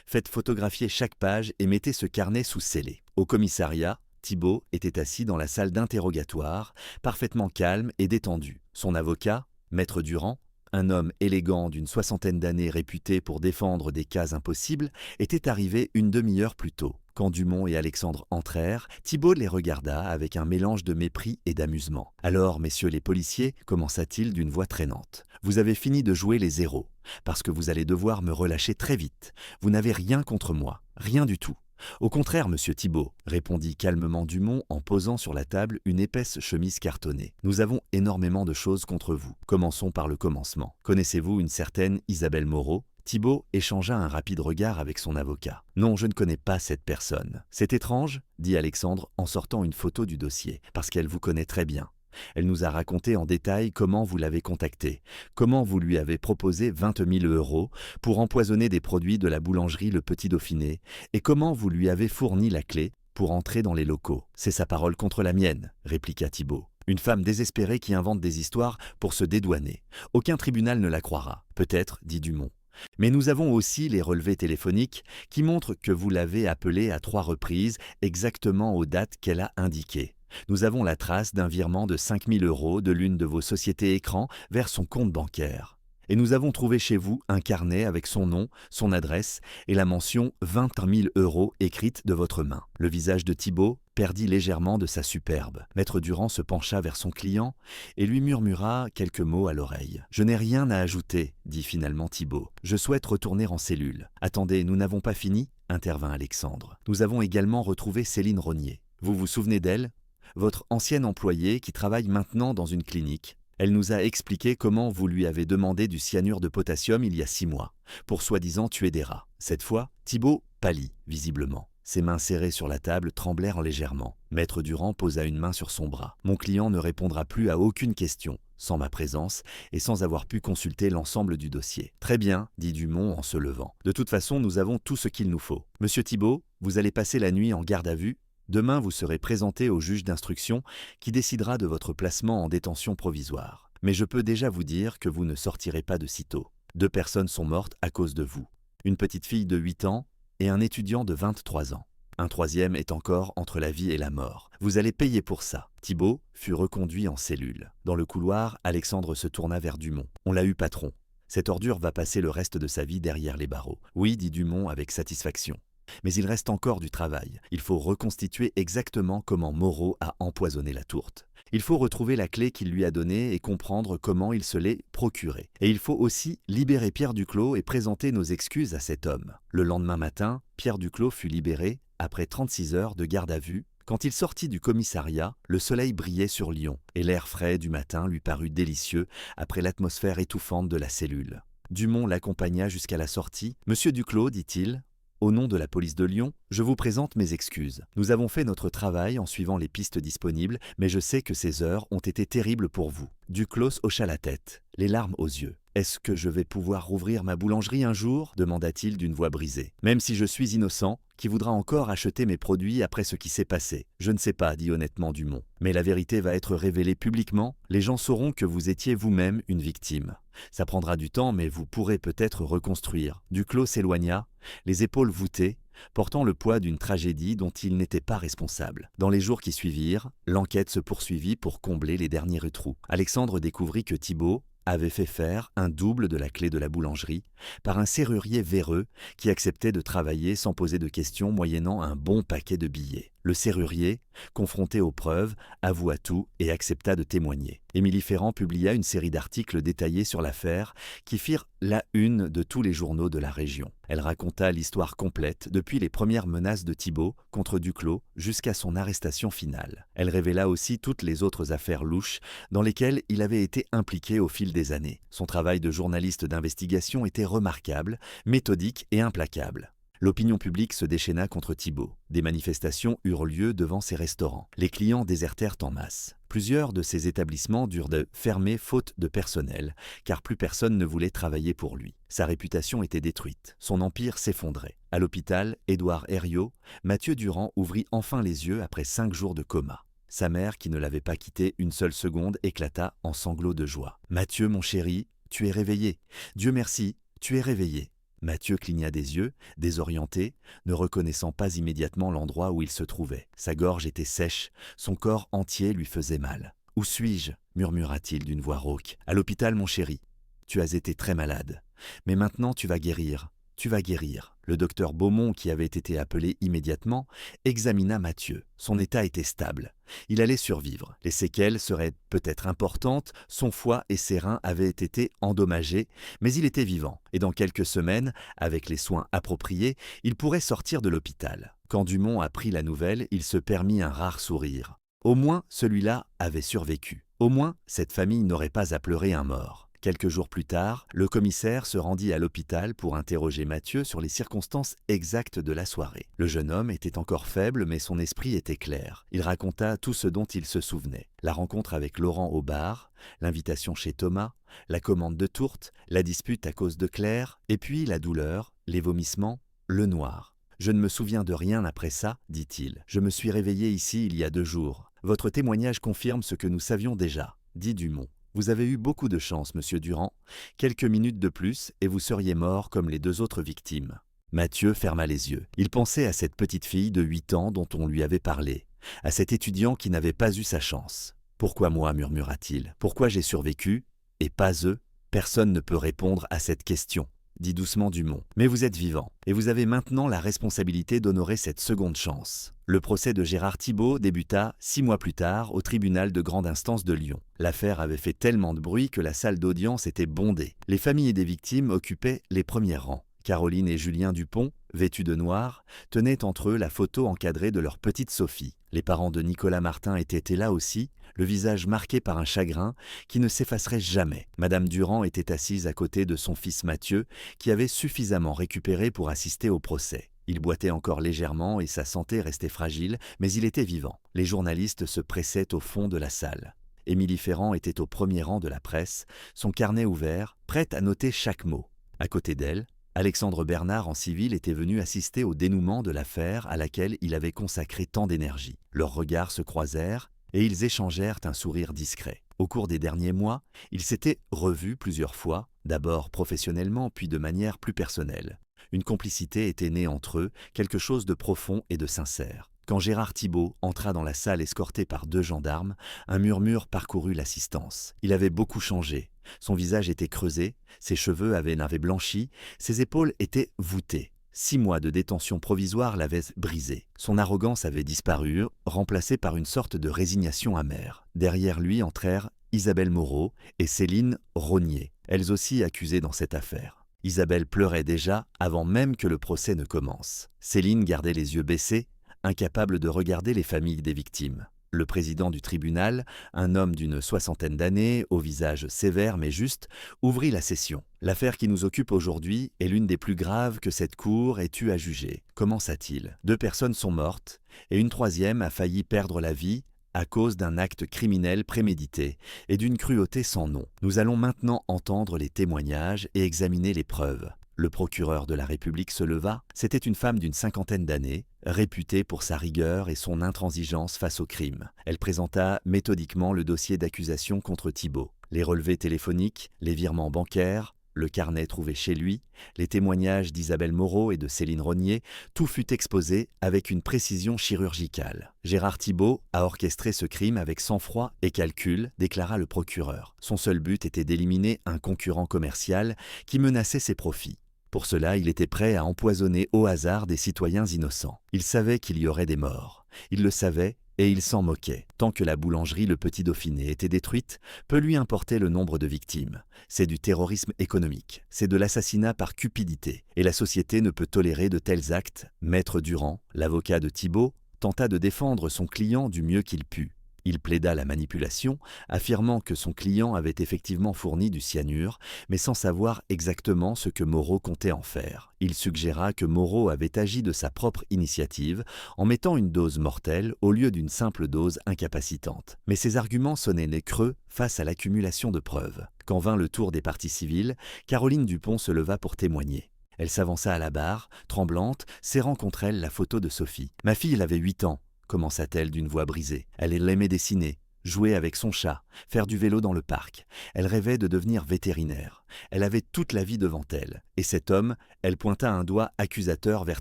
Faites photographier chaque page et mettez ce carnet sous scellé. Au commissariat, Thibault était assis dans la salle d'interrogatoire, parfaitement calme et détendu. Son avocat, Maître Durand, un homme élégant d'une 60aine d'années réputé pour défendre des cas impossibles, était arrivé une demi-heure plus tôt. Quand Dumont et Alexandre entrèrent, Thibault les regarda avec un mélange de mépris et d'amusement. « Alors, messieurs les policiers, commença-t-il d'une voix traînante, vous avez fini de jouer les héros, parce que vous allez devoir me relâcher très vite. Vous n'avez rien contre moi, rien du tout. » « Au contraire, monsieur Thibault, » répondit calmement Dumont en posant sur la table une épaisse chemise cartonnée. « Nous avons énormément de choses contre vous. Commençons par le commencement. Connaissez-vous une certaine Isabelle Moreau ?» Thibault échangea un rapide regard avec son avocat. « Non, je ne connais pas cette personne. »« C'est étrange, » dit Alexandre en sortant une photo du dossier, « parce qu'elle vous connaît très bien. Elle nous a raconté en détail comment vous l'avez contactée, comment vous lui avez proposé 20 000 € pour empoisonner des produits de la boulangerie Le Petit Dauphiné et comment vous lui avez fourni la clé pour entrer dans les locaux. C'est sa parole contre la mienne, répliqua Thibault. Une femme désespérée qui invente des histoires pour se dédouaner. Aucun tribunal ne la croira. Peut-être, dit Dumont. Mais nous avons aussi les relevés téléphoniques qui montrent que vous l'avez appelée à 3 reprises exactement aux dates qu'elle a indiquées. Nous avons la trace d'un virement de 5 000 € de l'une de vos sociétés écrans vers son compte bancaire. Et nous avons trouvé chez vous un carnet avec son nom, son adresse et la mention 20 000 € écrite de votre main. Le visage de Thibault perdit légèrement de sa superbe. Maître Durand se pencha vers son client et lui murmura quelques mots à l'oreille. « Je n'ai rien à ajouter, » dit finalement Thibault. « Je souhaite retourner en cellule. »« Attendez, nous n'avons pas fini ?» intervint Alexandre. « Nous avons également retrouvé Céline Rognier. Vous vous souvenez d'elle ? Votre ancienne employée qui travaille maintenant dans une clinique. Elle nous a expliqué comment vous lui avez demandé du cyanure de potassium il y a 6 mois, pour soi-disant tuer des rats. » Cette fois, Thibault pâlit, visiblement. Ses mains serrées sur la table tremblèrent légèrement. Maître Durand posa une main sur son bras. « Mon client ne répondra plus à aucune question, sans ma présence et sans avoir pu consulter l'ensemble du dossier. »« Très bien, » dit Dumont en se levant. « De toute façon, nous avons tout ce qu'il nous faut. Monsieur Thibault, vous allez passer la nuit en garde à vue. Demain, vous serez présenté au juge d'instruction qui décidera de votre placement en détention provisoire. Mais je peux déjà vous dire que vous ne sortirez pas de sitôt. 2 personnes sont mortes à cause de vous. Une petite fille de 8 ans et un étudiant de 23 ans. Un 3e est encore entre la vie et la mort. Vous allez payer pour ça. » Thibault fut reconduit en cellule. Dans le couloir, Alexandre se tourna vers Dumont. « On l'a eu, patron. Cette ordure va passer le reste de sa vie derrière les barreaux. »« Oui, » dit Dumont avec satisfaction. « Mais il reste encore du travail. Il faut reconstituer exactement comment Moreau a empoisonné la tourte. Il faut retrouver la clé qu'il lui a donnée et comprendre comment il se l'est procurée. Et il faut aussi libérer Pierre Duclos et présenter nos excuses à cet homme. » Le lendemain matin, Pierre Duclos fut libéré après 36 heures de garde à vue. Quand il sortit du commissariat, le soleil brillait sur Lyon et l'air frais du matin lui parut délicieux après l'atmosphère étouffante de la cellule. Dumont l'accompagna jusqu'à la sortie. « Monsieur Duclos, dit-il, au nom de la police de Lyon, je vous présente mes excuses. Nous avons fait notre travail en suivant les pistes disponibles, mais je sais que ces heures ont été terribles pour vous. » Duclos hocha la tête, les larmes aux yeux. « Est-ce que je vais pouvoir rouvrir ma boulangerie un jour ?» demanda-t-il d'une voix brisée. « Même si je suis innocent, qui voudra encore acheter mes produits après ce qui s'est passé ? Je ne sais pas, dit honnêtement Dumont. Mais la vérité va être révélée publiquement. Les gens sauront que vous étiez vous-même une victime. Ça prendra du temps, mais vous pourrez peut-être reconstruire. » Duclos s'éloigna, les épaules voûtées, portant le poids d'une tragédie dont il n'était pas responsable. Dans les jours qui suivirent, l'enquête se poursuivit pour combler les derniers trous. Alexandre découvrit que Thibault avait fait faire un double de la clé de la boulangerie par un serrurier véreux qui acceptait de travailler sans poser de questions moyennant un bon paquet de billets. Le serrurier, confronté aux preuves, avoua tout et accepta de témoigner. Émilie Ferrand publia une série d'articles détaillés sur l'affaire qui firent la une de tous les journaux de la région. Elle raconta l'histoire complète depuis les premières menaces de Thibault contre Duclos jusqu'à son arrestation finale. Elle révéla aussi toutes les autres affaires louches dans lesquelles il avait été impliqué au fil des années. Son travail de journaliste d'investigation était remarquable, méthodique et implacable. L'opinion publique se déchaîna contre Thibault. Des manifestations eurent lieu devant ses restaurants. Les clients désertèrent en masse. Plusieurs de ces établissements durent de fermer faute de personnel, car plus personne ne voulait travailler pour lui. Sa réputation était détruite. Son empire s'effondrait. À l'hôpital, Édouard Herriot, Mathieu Durand ouvrit enfin les yeux après 5 jours de coma. Sa mère, qui ne l'avait pas quitté une seule seconde, éclata en sanglots de joie. « Mathieu, mon chéri, tu es réveillé. Dieu merci, tu es réveillé. » Mathieu cligna des yeux, désorienté, ne reconnaissant pas immédiatement l'endroit où il se trouvait. Sa gorge était sèche, son corps entier lui faisait mal. « Où suis-je » murmura-t-il d'une voix rauque. « À l'hôpital, mon chéri. Tu as été très malade. Mais maintenant tu vas guérir. Tu vas guérir. » Le docteur Beaumont, qui avait été appelé immédiatement, examina Mathieu. Son état était stable. Il allait survivre. Les séquelles seraient peut-être importantes, son foie et ses reins avaient été endommagés, mais il était vivant. Et dans quelques semaines, avec les soins appropriés, il pourrait sortir de l'hôpital. Quand Dumont apprit la nouvelle, il se permit un rare sourire. Au moins, celui-là avait survécu. Au moins, cette famille n'aurait pas à pleurer un mort. Quelques jours plus tard, le commissaire se rendit à l'hôpital pour interroger Mathieu sur les circonstances exactes de la soirée. Le jeune homme était encore faible, mais son esprit était clair. Il raconta tout ce dont il se souvenait. La rencontre avec Laurent au bar, l'invitation chez Thomas, la commande de tourte, la dispute à cause de Claire, et puis la douleur, les vomissements, le noir. « Je ne me souviens de rien après ça, dit-il. Je me suis réveillé ici il y a 2 jours. Votre témoignage confirme ce que nous savions déjà, dit Dumont. Vous avez eu beaucoup de chance, monsieur Durand. Quelques minutes de plus et vous seriez mort comme les 2 autres victimes. » Mathieu ferma les yeux. Il pensait à cette petite fille de 8 ans dont on lui avait parlé, à cet étudiant qui n'avait pas eu sa chance. « Pourquoi moi ?» murmura-t-il. « Pourquoi j'ai survécu et pas eux ? Personne ne peut répondre à cette question. » dit doucement Dumont. « Mais vous êtes vivant, et vous avez maintenant la responsabilité d'honorer cette seconde chance. » Le procès de Gérard Thibault débuta 6 mois plus tard au tribunal de grande instance de Lyon. L'affaire avait fait tellement de bruit que la salle d'audience était bondée. Les familles des victimes occupaient les premiers rangs. Caroline et Julien Dupont, vêtus de noir, tenaient entre eux la photo encadrée de leur petite Sophie. Les parents de Nicolas Martin étaient là aussi, le visage marqué par un chagrin qui ne s'effacerait jamais. Madame Durand était assise à côté de son fils Mathieu, qui avait suffisamment récupéré pour assister au procès. Il boitait encore légèrement et sa santé restait fragile, mais il était vivant. Les journalistes se pressaient au fond de la salle. Émilie Ferrand était au premier rang de la presse, son carnet ouvert, prête à noter chaque mot. À côté d'elle, Alexandre Bernard en civil était venu assister au dénouement de l'affaire à laquelle il avait consacré tant d'énergie. Leurs regards se croisèrent et ils échangèrent un sourire discret. Au cours des derniers mois, ils s'étaient revus plusieurs fois, d'abord professionnellement puis de manière plus personnelle. Une complicité était née entre eux, quelque chose de profond et de sincère. Quand Gérard Thibault entra dans la salle escorté par 2 gendarmes, un murmure parcourut l'assistance. Il avait beaucoup changé. Son visage était creusé, ses cheveux avaient blanchi, ses épaules étaient voûtées. 6 mois de détention provisoire l'avaient brisé. Son arrogance avait disparu, remplacée par une sorte de résignation amère. Derrière lui entrèrent Isabelle Moreau et Céline Rognier, elles aussi accusées dans cette affaire. Isabelle pleurait déjà avant même que le procès ne commence. Céline gardait les yeux baissés, incapable de regarder les familles des victimes. Le président du tribunal, un homme d'une 60aine d'années, au visage sévère mais juste, ouvrit la session. L'affaire qui nous occupe aujourd'hui est l'une des plus graves que cette cour ait eu à juger. Commença-t-il. 2 personnes sont mortes et une 3e a failli perdre la vie à cause d'un acte criminel prémédité et d'une cruauté sans nom. Nous allons maintenant entendre les témoignages et examiner les preuves. Le procureur de la République se leva. C'était une femme d'une 50aine d'années, réputée pour sa rigueur et son intransigeance face au crime. Elle présenta méthodiquement le dossier d'accusation contre Thibault. Les relevés téléphoniques, les virements bancaires, le carnet trouvé chez lui, les témoignages d'Isabelle Moreau et de Céline Rognier, tout fut exposé avec une précision chirurgicale. Gérard Thibault a orchestré ce crime avec sang-froid et calcul, déclara le procureur. Son seul but était d'éliminer un concurrent commercial qui menaçait ses profits. Pour cela, il était prêt à empoisonner au hasard des citoyens innocents. Il savait qu'il y aurait des morts. Il le savait et il s'en moquait. Tant que la boulangerie Le Petit Dauphiné était détruite, peu lui importait le nombre de victimes. C'est du terrorisme économique, c'est de l'assassinat par cupidité. Et la société ne peut tolérer de tels actes. Maître Durand, l'avocat de Thibault, tenta de défendre son client du mieux qu'il put. Il plaida la manipulation, affirmant que son client avait effectivement fourni du cyanure, mais sans savoir exactement ce que Moreau comptait en faire. Il suggéra que Moreau avait agi de sa propre initiative en mettant une dose mortelle au lieu d'une simple dose incapacitante. Mais ces arguments sonnaient les creux face à l'accumulation de preuves. Quand vint le tour des parties civiles, Caroline Dupont se leva pour témoigner. Elle s'avança à la barre, tremblante, serrant contre elle la photo de Sophie. « Ma fille, elle avait 8 ans. » commença-t-elle d'une voix brisée. Elle aimait dessiner, jouer avec son chat, faire du vélo dans le parc. Elle rêvait de devenir vétérinaire. Elle avait toute la vie devant elle. Et cet homme, elle pointa un doigt accusateur vers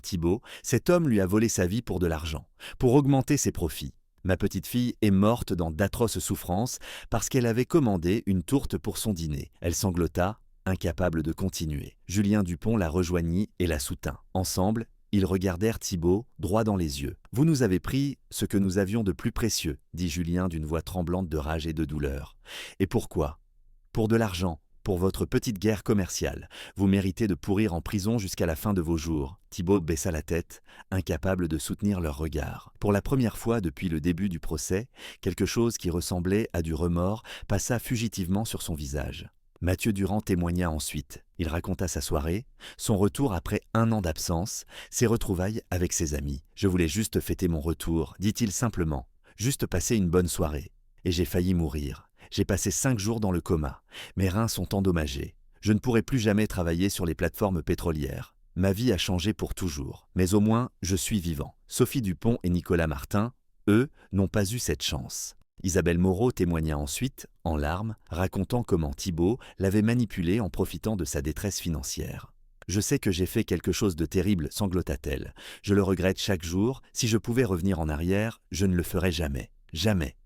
Thibault, cet homme lui a volé sa vie pour de l'argent, pour augmenter ses profits. Ma petite fille est morte dans d'atroces souffrances parce qu'elle avait commandé une tourte pour son dîner. Elle sanglota, incapable de continuer. Julien Dupont la rejoignit et la soutint. Ensemble, ils regardèrent Thibault droit dans les yeux. « Vous nous avez pris ce que nous avions de plus précieux, » dit Julien d'une voix tremblante de rage et de douleur. « Et pourquoi ? Pour de l'argent, pour votre petite guerre commerciale. Vous méritez de pourrir en prison jusqu'à la fin de vos jours. » Thibault baissa la tête, incapable de soutenir leur regard. Pour la première fois depuis le début du procès, quelque chose qui ressemblait à du remords passa fugitivement sur son visage. Mathieu Durand témoigna ensuite. Il raconta sa soirée, son retour après 1 an d'absence, ses retrouvailles avec ses amis. « Je voulais juste fêter mon retour, dit-il simplement, juste passer une bonne soirée. Et j'ai failli mourir. J'ai passé 5 jours dans le coma. Mes reins sont endommagés. Je ne pourrai plus jamais travailler sur les plateformes pétrolières. Ma vie a changé pour toujours. Mais au moins, je suis vivant. » Sophie Dupont et Nicolas Martin, eux, n'ont pas eu cette chance. Isabelle Moreau témoigna ensuite, en larmes, racontant comment Thibault l'avait manipulée en profitant de sa détresse financière. « Je sais que j'ai fait quelque chose de terrible, sanglota-t-elle. Je le regrette chaque jour. Si je pouvais revenir en arrière, je ne le ferais jamais. Jamais.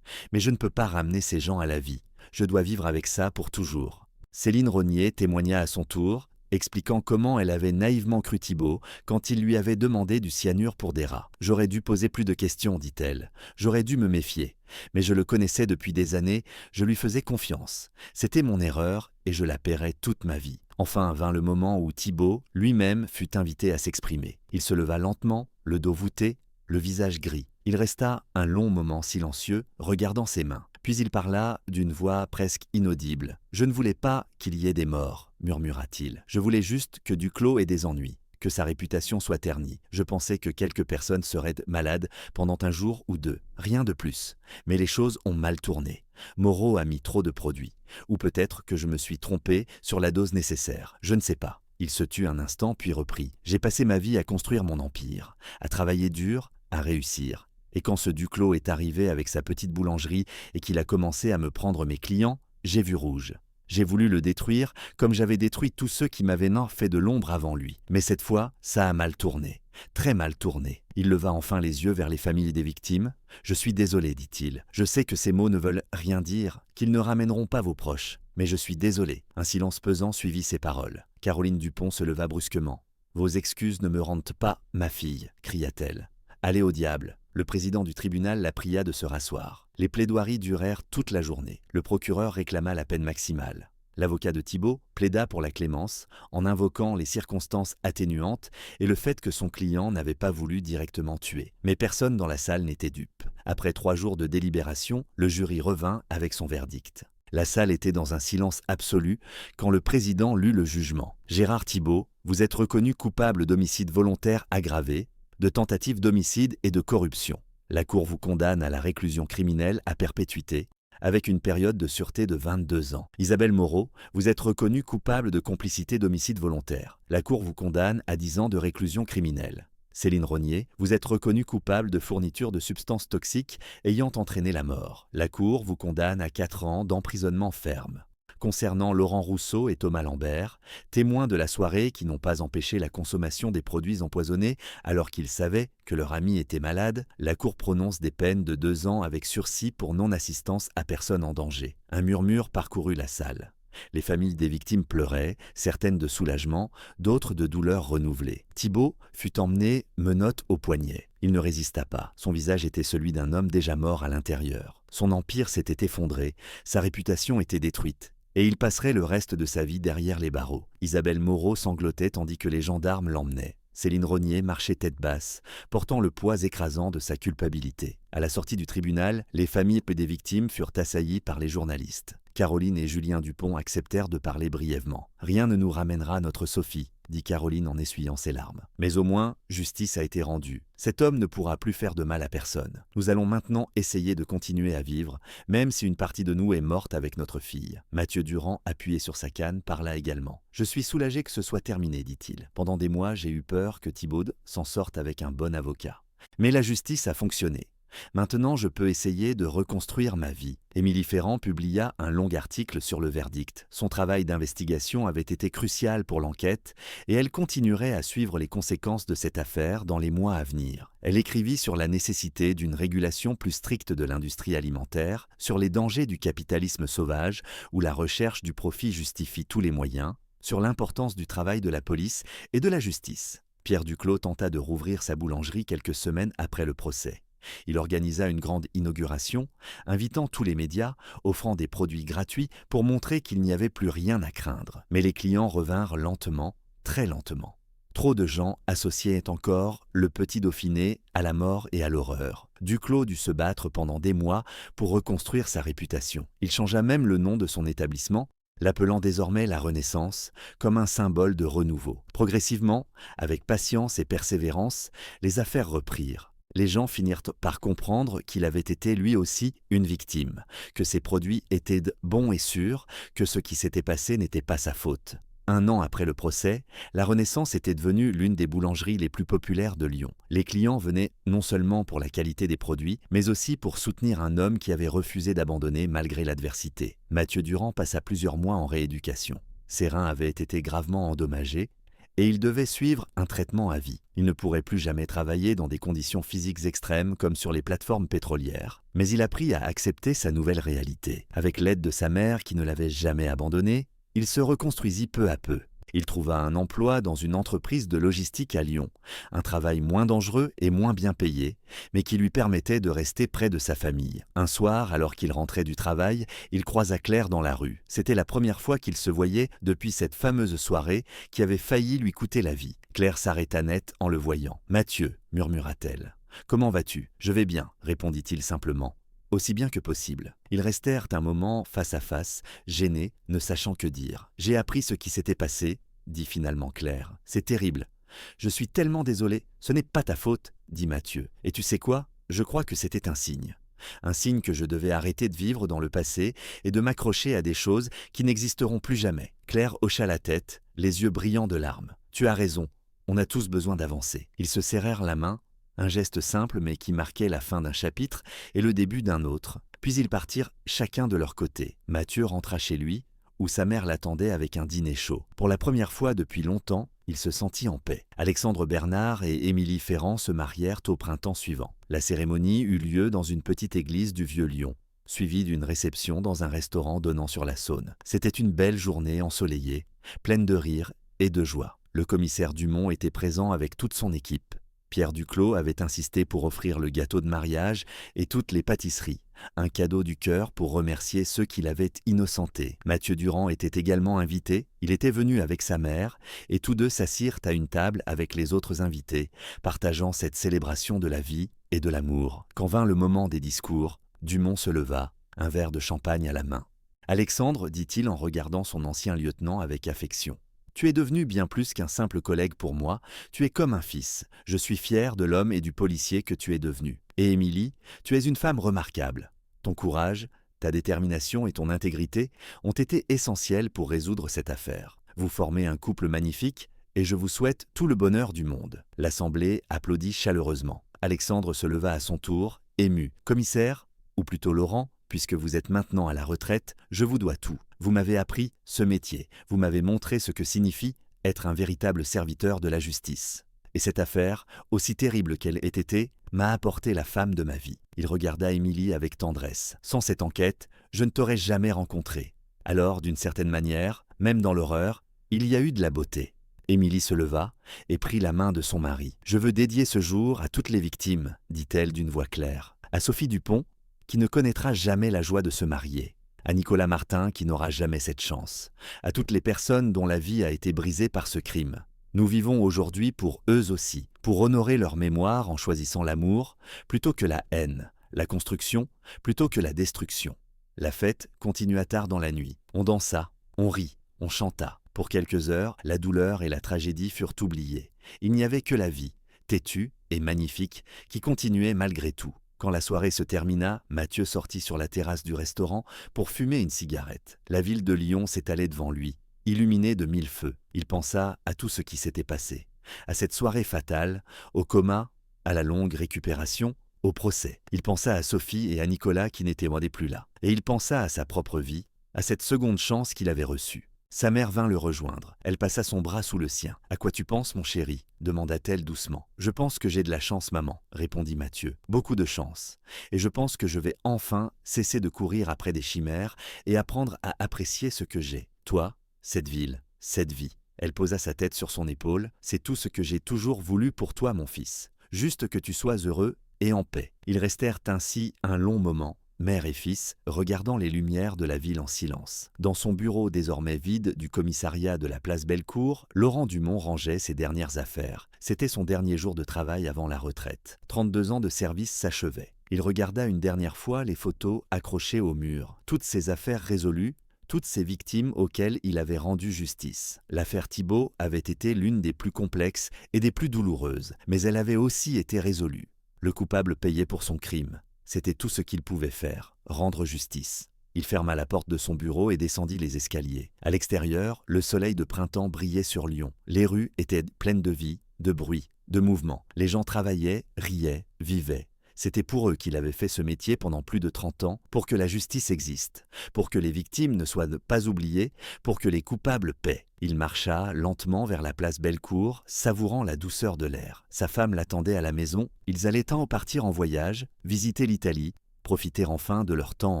Mais je ne peux pas ramener ces gens à la vie. Je dois vivre avec ça pour toujours. » Céline Rognier témoigna à son tour, expliquant comment elle avait naïvement cru Thibault quand il lui avait demandé du cyanure pour des rats. « J'aurais dû poser plus de questions, dit-elle. J'aurais dû me méfier. Mais je le connaissais depuis des années, je lui faisais confiance. C'était mon erreur et je la paierai toute ma vie. » Enfin vint le moment où Thibault, lui-même, fut invité à s'exprimer. Il se leva lentement, le dos voûté, le visage gris. Il resta un long moment silencieux, regardant ses mains. Puis il parla d'une voix presque inaudible. « Je ne voulais pas qu'il y ait des morts, murmura-t-il. Je voulais juste que Duclos ait des ennuis, que sa réputation soit ternie. Je pensais que quelques personnes seraient malades pendant un jour ou deux, rien de plus. Mais les choses ont mal tourné. Moreau a mis trop de produits. Ou peut-être que je me suis trompé sur la dose nécessaire, je ne sais pas. Il se tut un instant puis reprit. J'ai passé ma vie à construire mon empire, à travailler dur, à réussir. Et quand ce Duclos est arrivé avec sa petite boulangerie et qu'il a commencé à me prendre mes clients, j'ai vu rouge. J'ai voulu le détruire comme j'avais détruit tous ceux qui m'avaient fait de l'ombre avant lui. Mais cette fois, ça a mal tourné. Très mal tourné. Il leva enfin les yeux vers les familles des victimes. « Je suis désolé, dit-il. Je sais que ces mots ne veulent rien dire, qu'ils ne ramèneront pas vos proches. Mais je suis désolé. » Un silence pesant suivit ces paroles. Caroline Dupont se leva brusquement. « Vos excuses ne me rendent pas ma fille, cria-t-elle. Allez au diable. » Le président du tribunal la pria de se rasseoir. Les plaidoiries durèrent toute la journée. Le procureur réclama la peine maximale. L'avocat de Thibault plaida pour la clémence en invoquant les circonstances atténuantes et le fait que son client n'avait pas voulu directement tuer. Mais personne dans la salle n'était dupe. Après 3 jours de délibération, le jury revint avec son verdict. La salle était dans un silence absolu quand le président lut le jugement. « Gérard Thibault, vous êtes reconnu coupable d'homicide volontaire aggravé, de tentative d'homicide et de corruption. La Cour vous condamne à la réclusion criminelle à perpétuité, avec une période de sûreté de 22 ans. Isabelle Moreau, vous êtes reconnue coupable de complicité d'homicide volontaire. La Cour vous condamne à 10 ans de réclusion criminelle. Céline Rognier, vous êtes reconnue coupable de fourniture de substances toxiques ayant entraîné la mort. La Cour vous condamne à 4 ans d'emprisonnement ferme. Concernant Laurent Rousseau et Thomas Lambert, témoins de la soirée qui n'ont pas empêché la consommation des produits empoisonnés alors qu'ils savaient que leur ami était malade, la Cour prononce des peines de 2 ans avec sursis pour non-assistance à personne en danger. Un murmure parcourut la salle. Les familles des victimes pleuraient, certaines de soulagement, d'autres de douleur renouvelée. Thibault fut emmené menottes au poignet. Il ne résista pas. Son visage était celui d'un homme déjà mort à l'intérieur. Son empire s'était effondré, sa réputation était détruite. Et il passerait le reste de sa vie derrière les barreaux. Isabelle Moreau sanglotait tandis que les gendarmes l'emmenaient. Céline Rognier marchait tête basse, portant le poids écrasant de sa culpabilité. À la sortie du tribunal, les familles des victimes furent assaillies par les journalistes. Caroline et Julien Dupont acceptèrent de parler brièvement. « Rien ne nous ramènera à notre Sophie », dit Caroline en essuyant ses larmes. « Mais au moins, justice a été rendue. Cet homme ne pourra plus faire de mal à personne. Nous allons maintenant essayer de continuer à vivre, même si une partie de nous est morte avec notre fille. » Mathieu Durand, appuyé sur sa canne, parla également. « Je suis soulagé que ce soit terminé, dit-il. Pendant des mois, j'ai eu peur que Thibault s'en sorte avec un bon avocat. Mais la justice a fonctionné. Maintenant, je peux essayer de reconstruire ma vie. » Émilie Ferrand publia un long article sur le verdict. Son travail d'investigation avait été crucial pour l'enquête et elle continuerait à suivre les conséquences de cette affaire dans les mois à venir. Elle écrivit sur la nécessité d'une régulation plus stricte de l'industrie alimentaire, sur les dangers du capitalisme sauvage où la recherche du profit justifie tous les moyens, sur l'importance du travail de la police et de la justice. Pierre Duclos tenta de rouvrir sa boulangerie quelques semaines après le procès. Il organisa une grande inauguration, invitant tous les médias, offrant des produits gratuits pour montrer qu'il n'y avait plus rien à craindre. Mais les clients revinrent lentement, très lentement. Trop de gens associaient encore le Petit Dauphiné à la mort et à l'horreur. Duclos dut se battre pendant des mois pour reconstruire sa réputation. Il changea même le nom de son établissement, l'appelant désormais la Renaissance, comme un symbole de renouveau. Progressivement, avec patience et persévérance, les affaires reprirent. Les gens finirent par comprendre qu'il avait été lui aussi une victime, que ses produits étaient bons et sûrs, que ce qui s'était passé n'était pas sa faute. 1 an après le procès, la Renaissance était devenue l'une des boulangeries les plus populaires de Lyon. Les clients venaient non seulement pour la qualité des produits, mais aussi pour soutenir un homme qui avait refusé d'abandonner malgré l'adversité. Mathieu Durand passa plusieurs mois en rééducation. Ses reins avaient été gravement endommagés, et il devait suivre un traitement à vie. Il ne pourrait plus jamais travailler dans des conditions physiques extrêmes comme sur les plateformes pétrolières. Mais il apprit à accepter sa nouvelle réalité. Avec l'aide de sa mère qui ne l'avait jamais abandonné, il se reconstruisit peu à peu. Il trouva un emploi dans une entreprise de logistique à Lyon, un travail moins dangereux et moins bien payé, mais qui lui permettait de rester près de sa famille. Un soir, alors qu'il rentrait du travail, il croisa Claire dans la rue. C'était la première fois qu'il se voyait depuis cette fameuse soirée qui avait failli lui coûter la vie. Claire s'arrêta net en le voyant. « Mathieu » murmura-t-elle. « Comment vas-tu ? » « Je vais bien » répondit-il simplement. Aussi bien que possible. Ils restèrent un moment face à face, gênés, ne sachant que dire. « J'ai appris ce qui s'était passé, » dit finalement Claire. « C'est terrible. Je suis tellement désolé, ce n'est pas ta faute, dit Mathieu. Et tu sais quoi? Je crois que c'était un signe. Un signe que je devais arrêter de vivre dans le passé et de m'accrocher à des choses qui n'existeront plus jamais. Claire hocha la tête, les yeux brillants de larmes. Tu as raison, on a tous besoin d'avancer. Ils se serrèrent la main, un geste simple mais qui marquait la fin d'un chapitre et le début d'un autre. Puis ils partirent chacun de leur côté. Mathieu rentra chez lui, où sa mère l'attendait avec un dîner chaud. Pour la première fois depuis longtemps, il se sentit en paix. Alexandre Bernard et Émilie Ferrand se marièrent au printemps suivant. La cérémonie eut lieu dans une petite église du Vieux-Lyon, suivie d'une réception dans un restaurant donnant sur la Saône. C'était une belle journée ensoleillée, pleine de rires et de joie. Le commissaire Dumont était présent avec toute son équipe. Pierre Duclos avait insisté pour offrir le gâteau de mariage et toutes les pâtisseries, un cadeau du cœur pour remercier ceux qui l'avaient innocenté. Mathieu Durand était également invité, il était venu avec sa mère, et tous deux s'assirent à une table avec les autres invités, partageant cette célébration de la vie et de l'amour. Quand vint le moment des discours, Dumont se leva, un verre de champagne à la main. « Alexandre, dit-il en regardant son ancien lieutenant avec affection. Tu es devenu bien plus qu'un simple collègue pour moi, tu es comme un fils. Je suis fier de l'homme et du policier que tu es devenu. Et Émilie, tu es une femme remarquable. Ton courage, ta détermination et ton intégrité ont été essentiels pour résoudre cette affaire. Vous formez un couple magnifique et je vous souhaite tout le bonheur du monde. » L'assemblée applaudit chaleureusement. Alexandre se leva à son tour, ému. « Commissaire, ou plutôt Laurent, puisque vous êtes maintenant à la retraite, je vous dois tout. Vous m'avez appris ce métier. Vous m'avez montré ce que signifie être un véritable serviteur de la justice. Et cette affaire, aussi terrible qu'elle ait été, m'a apporté la femme de ma vie. » Il regarda Émilie avec tendresse. « Sans cette enquête, je ne t'aurais jamais rencontrée. Alors, d'une certaine manière, même dans l'horreur, il y a eu de la beauté. » Émilie se leva et prit la main de son mari. « Je veux dédier ce jour à toutes les victimes, dit-elle d'une voix claire. À Sophie Dupont, qui ne connaîtra jamais la joie de se marier. À Nicolas Martin, qui n'aura jamais cette chance. À toutes les personnes dont la vie a été brisée par ce crime. Nous vivons aujourd'hui pour eux aussi, pour honorer leur mémoire en choisissant l'amour plutôt que la haine, la construction plutôt que la destruction. » La fête continua tard dans la nuit. On dansa, on rit, on chanta. Pour quelques heures, la douleur et la tragédie furent oubliées. Il n'y avait que la vie, têtue et magnifique, qui continuait malgré tout. Quand la soirée se termina, Mathieu sortit sur la terrasse du restaurant pour fumer une cigarette. La ville de Lyon s'étalait devant lui, illuminée de 1000 feux. Il pensa à tout ce qui s'était passé, à cette soirée fatale, au coma, à la longue récupération, au procès. Il pensa à Sophie et à Nicolas qui n'étaient plus là. Et il pensa à sa propre vie, à cette seconde chance qu'il avait reçue. Sa mère vint le rejoindre. Elle passa son bras sous le sien. « À quoi tu penses, mon chéri ?» demanda-t-elle doucement. « Je pense que j'ai de la chance, maman, » répondit Mathieu. « Beaucoup de chance. Et je pense que je vais enfin cesser de courir après des chimères et apprendre à apprécier ce que j'ai. Toi, cette ville, cette vie. » Elle posa sa tête sur son épaule. « C'est tout ce que j'ai toujours voulu pour toi, mon fils. Juste que tu sois heureux et en paix. » Ils restèrent ainsi un long moment, mère et fils, regardant les lumières de la ville en silence. Dans son bureau désormais vide du commissariat de la place Bellecour, Laurent Dumont rangeait ses dernières affaires. C'était son dernier jour de travail avant la retraite. 32 ans de service s'achevaient. Il regarda une dernière fois les photos accrochées au mur. Toutes ses affaires résolues, toutes ces victimes auxquelles il avait rendu justice. L'affaire Thibault avait été l'une des plus complexes et des plus douloureuses, mais elle avait aussi été résolue. Le coupable payait pour son crime. C'était tout ce qu'il pouvait faire, rendre justice. Il ferma la porte de son bureau et descendit les escaliers. À l'extérieur, le soleil de printemps brillait sur Lyon. Les rues étaient pleines de vie, de bruit, de mouvement. Les gens travaillaient, riaient, vivaient. C'était pour eux qu'il avait fait ce métier pendant plus de 30 ans, pour que la justice existe, pour que les victimes ne soient pas oubliées, pour que les coupables paient. Il marcha lentement vers la place Bellecour, savourant la douceur de l'air. Sa femme l'attendait à la maison. Ils allaient partir en voyage, visiter l'Italie, profiter enfin de leur temps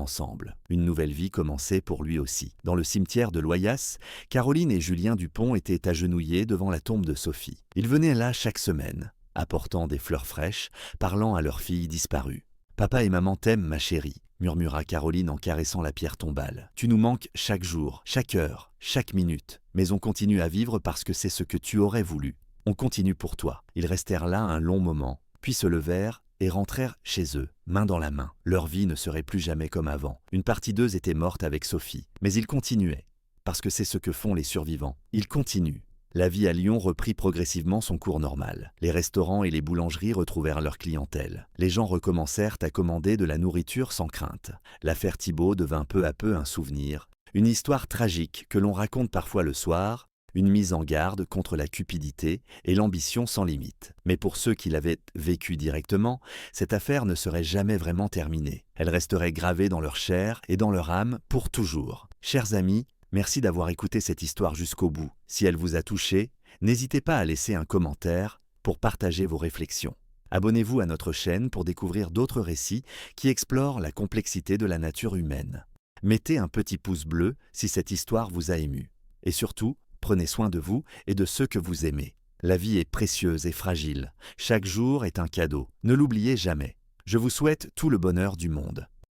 ensemble. Une nouvelle vie commençait pour lui aussi. Dans le cimetière de Loyasse, Caroline et Julien Dupont étaient agenouillés devant la tombe de Sophie. Ils venaient là chaque semaine, apportant des fleurs fraîches, parlant à leur fille disparue. « Papa et maman t'aiment, ma chérie », murmura Caroline en caressant la pierre tombale. « Tu nous manques chaque jour, chaque heure, chaque minute. Mais on continue à vivre parce que c'est ce que tu aurais voulu. On continue pour toi. » Ils restèrent là un long moment, puis se levèrent et rentrèrent chez eux, main dans la main. Leur vie ne serait plus jamais comme avant. Une partie d'eux était morte avec Sophie, mais ils continuaient, parce que c'est ce que font les survivants. Ils continuent. La vie à Lyon reprit progressivement son cours normal. Les restaurants et les boulangeries retrouvèrent leur clientèle. Les gens recommencèrent à commander de la nourriture sans crainte. L'affaire Thibault devint peu à peu un souvenir, une histoire tragique que l'on raconte parfois le soir, une mise en garde contre la cupidité et l'ambition sans limite. Mais pour ceux qui l'avaient vécu directement, cette affaire ne serait jamais vraiment terminée. Elle resterait gravée dans leur chair et dans leur âme pour toujours. Chers amis, merci d'avoir écouté cette histoire jusqu'au bout. Si elle vous a touché, n'hésitez pas à laisser un commentaire pour partager vos réflexions. Abonnez-vous à notre chaîne pour découvrir d'autres récits qui explorent la complexité de la nature humaine. Mettez un petit pouce bleu si cette histoire vous a ému. Et surtout, prenez soin de vous et de ceux que vous aimez. La vie est précieuse et fragile. Chaque jour est un cadeau. Ne l'oubliez jamais. Je vous souhaite tout le bonheur du monde.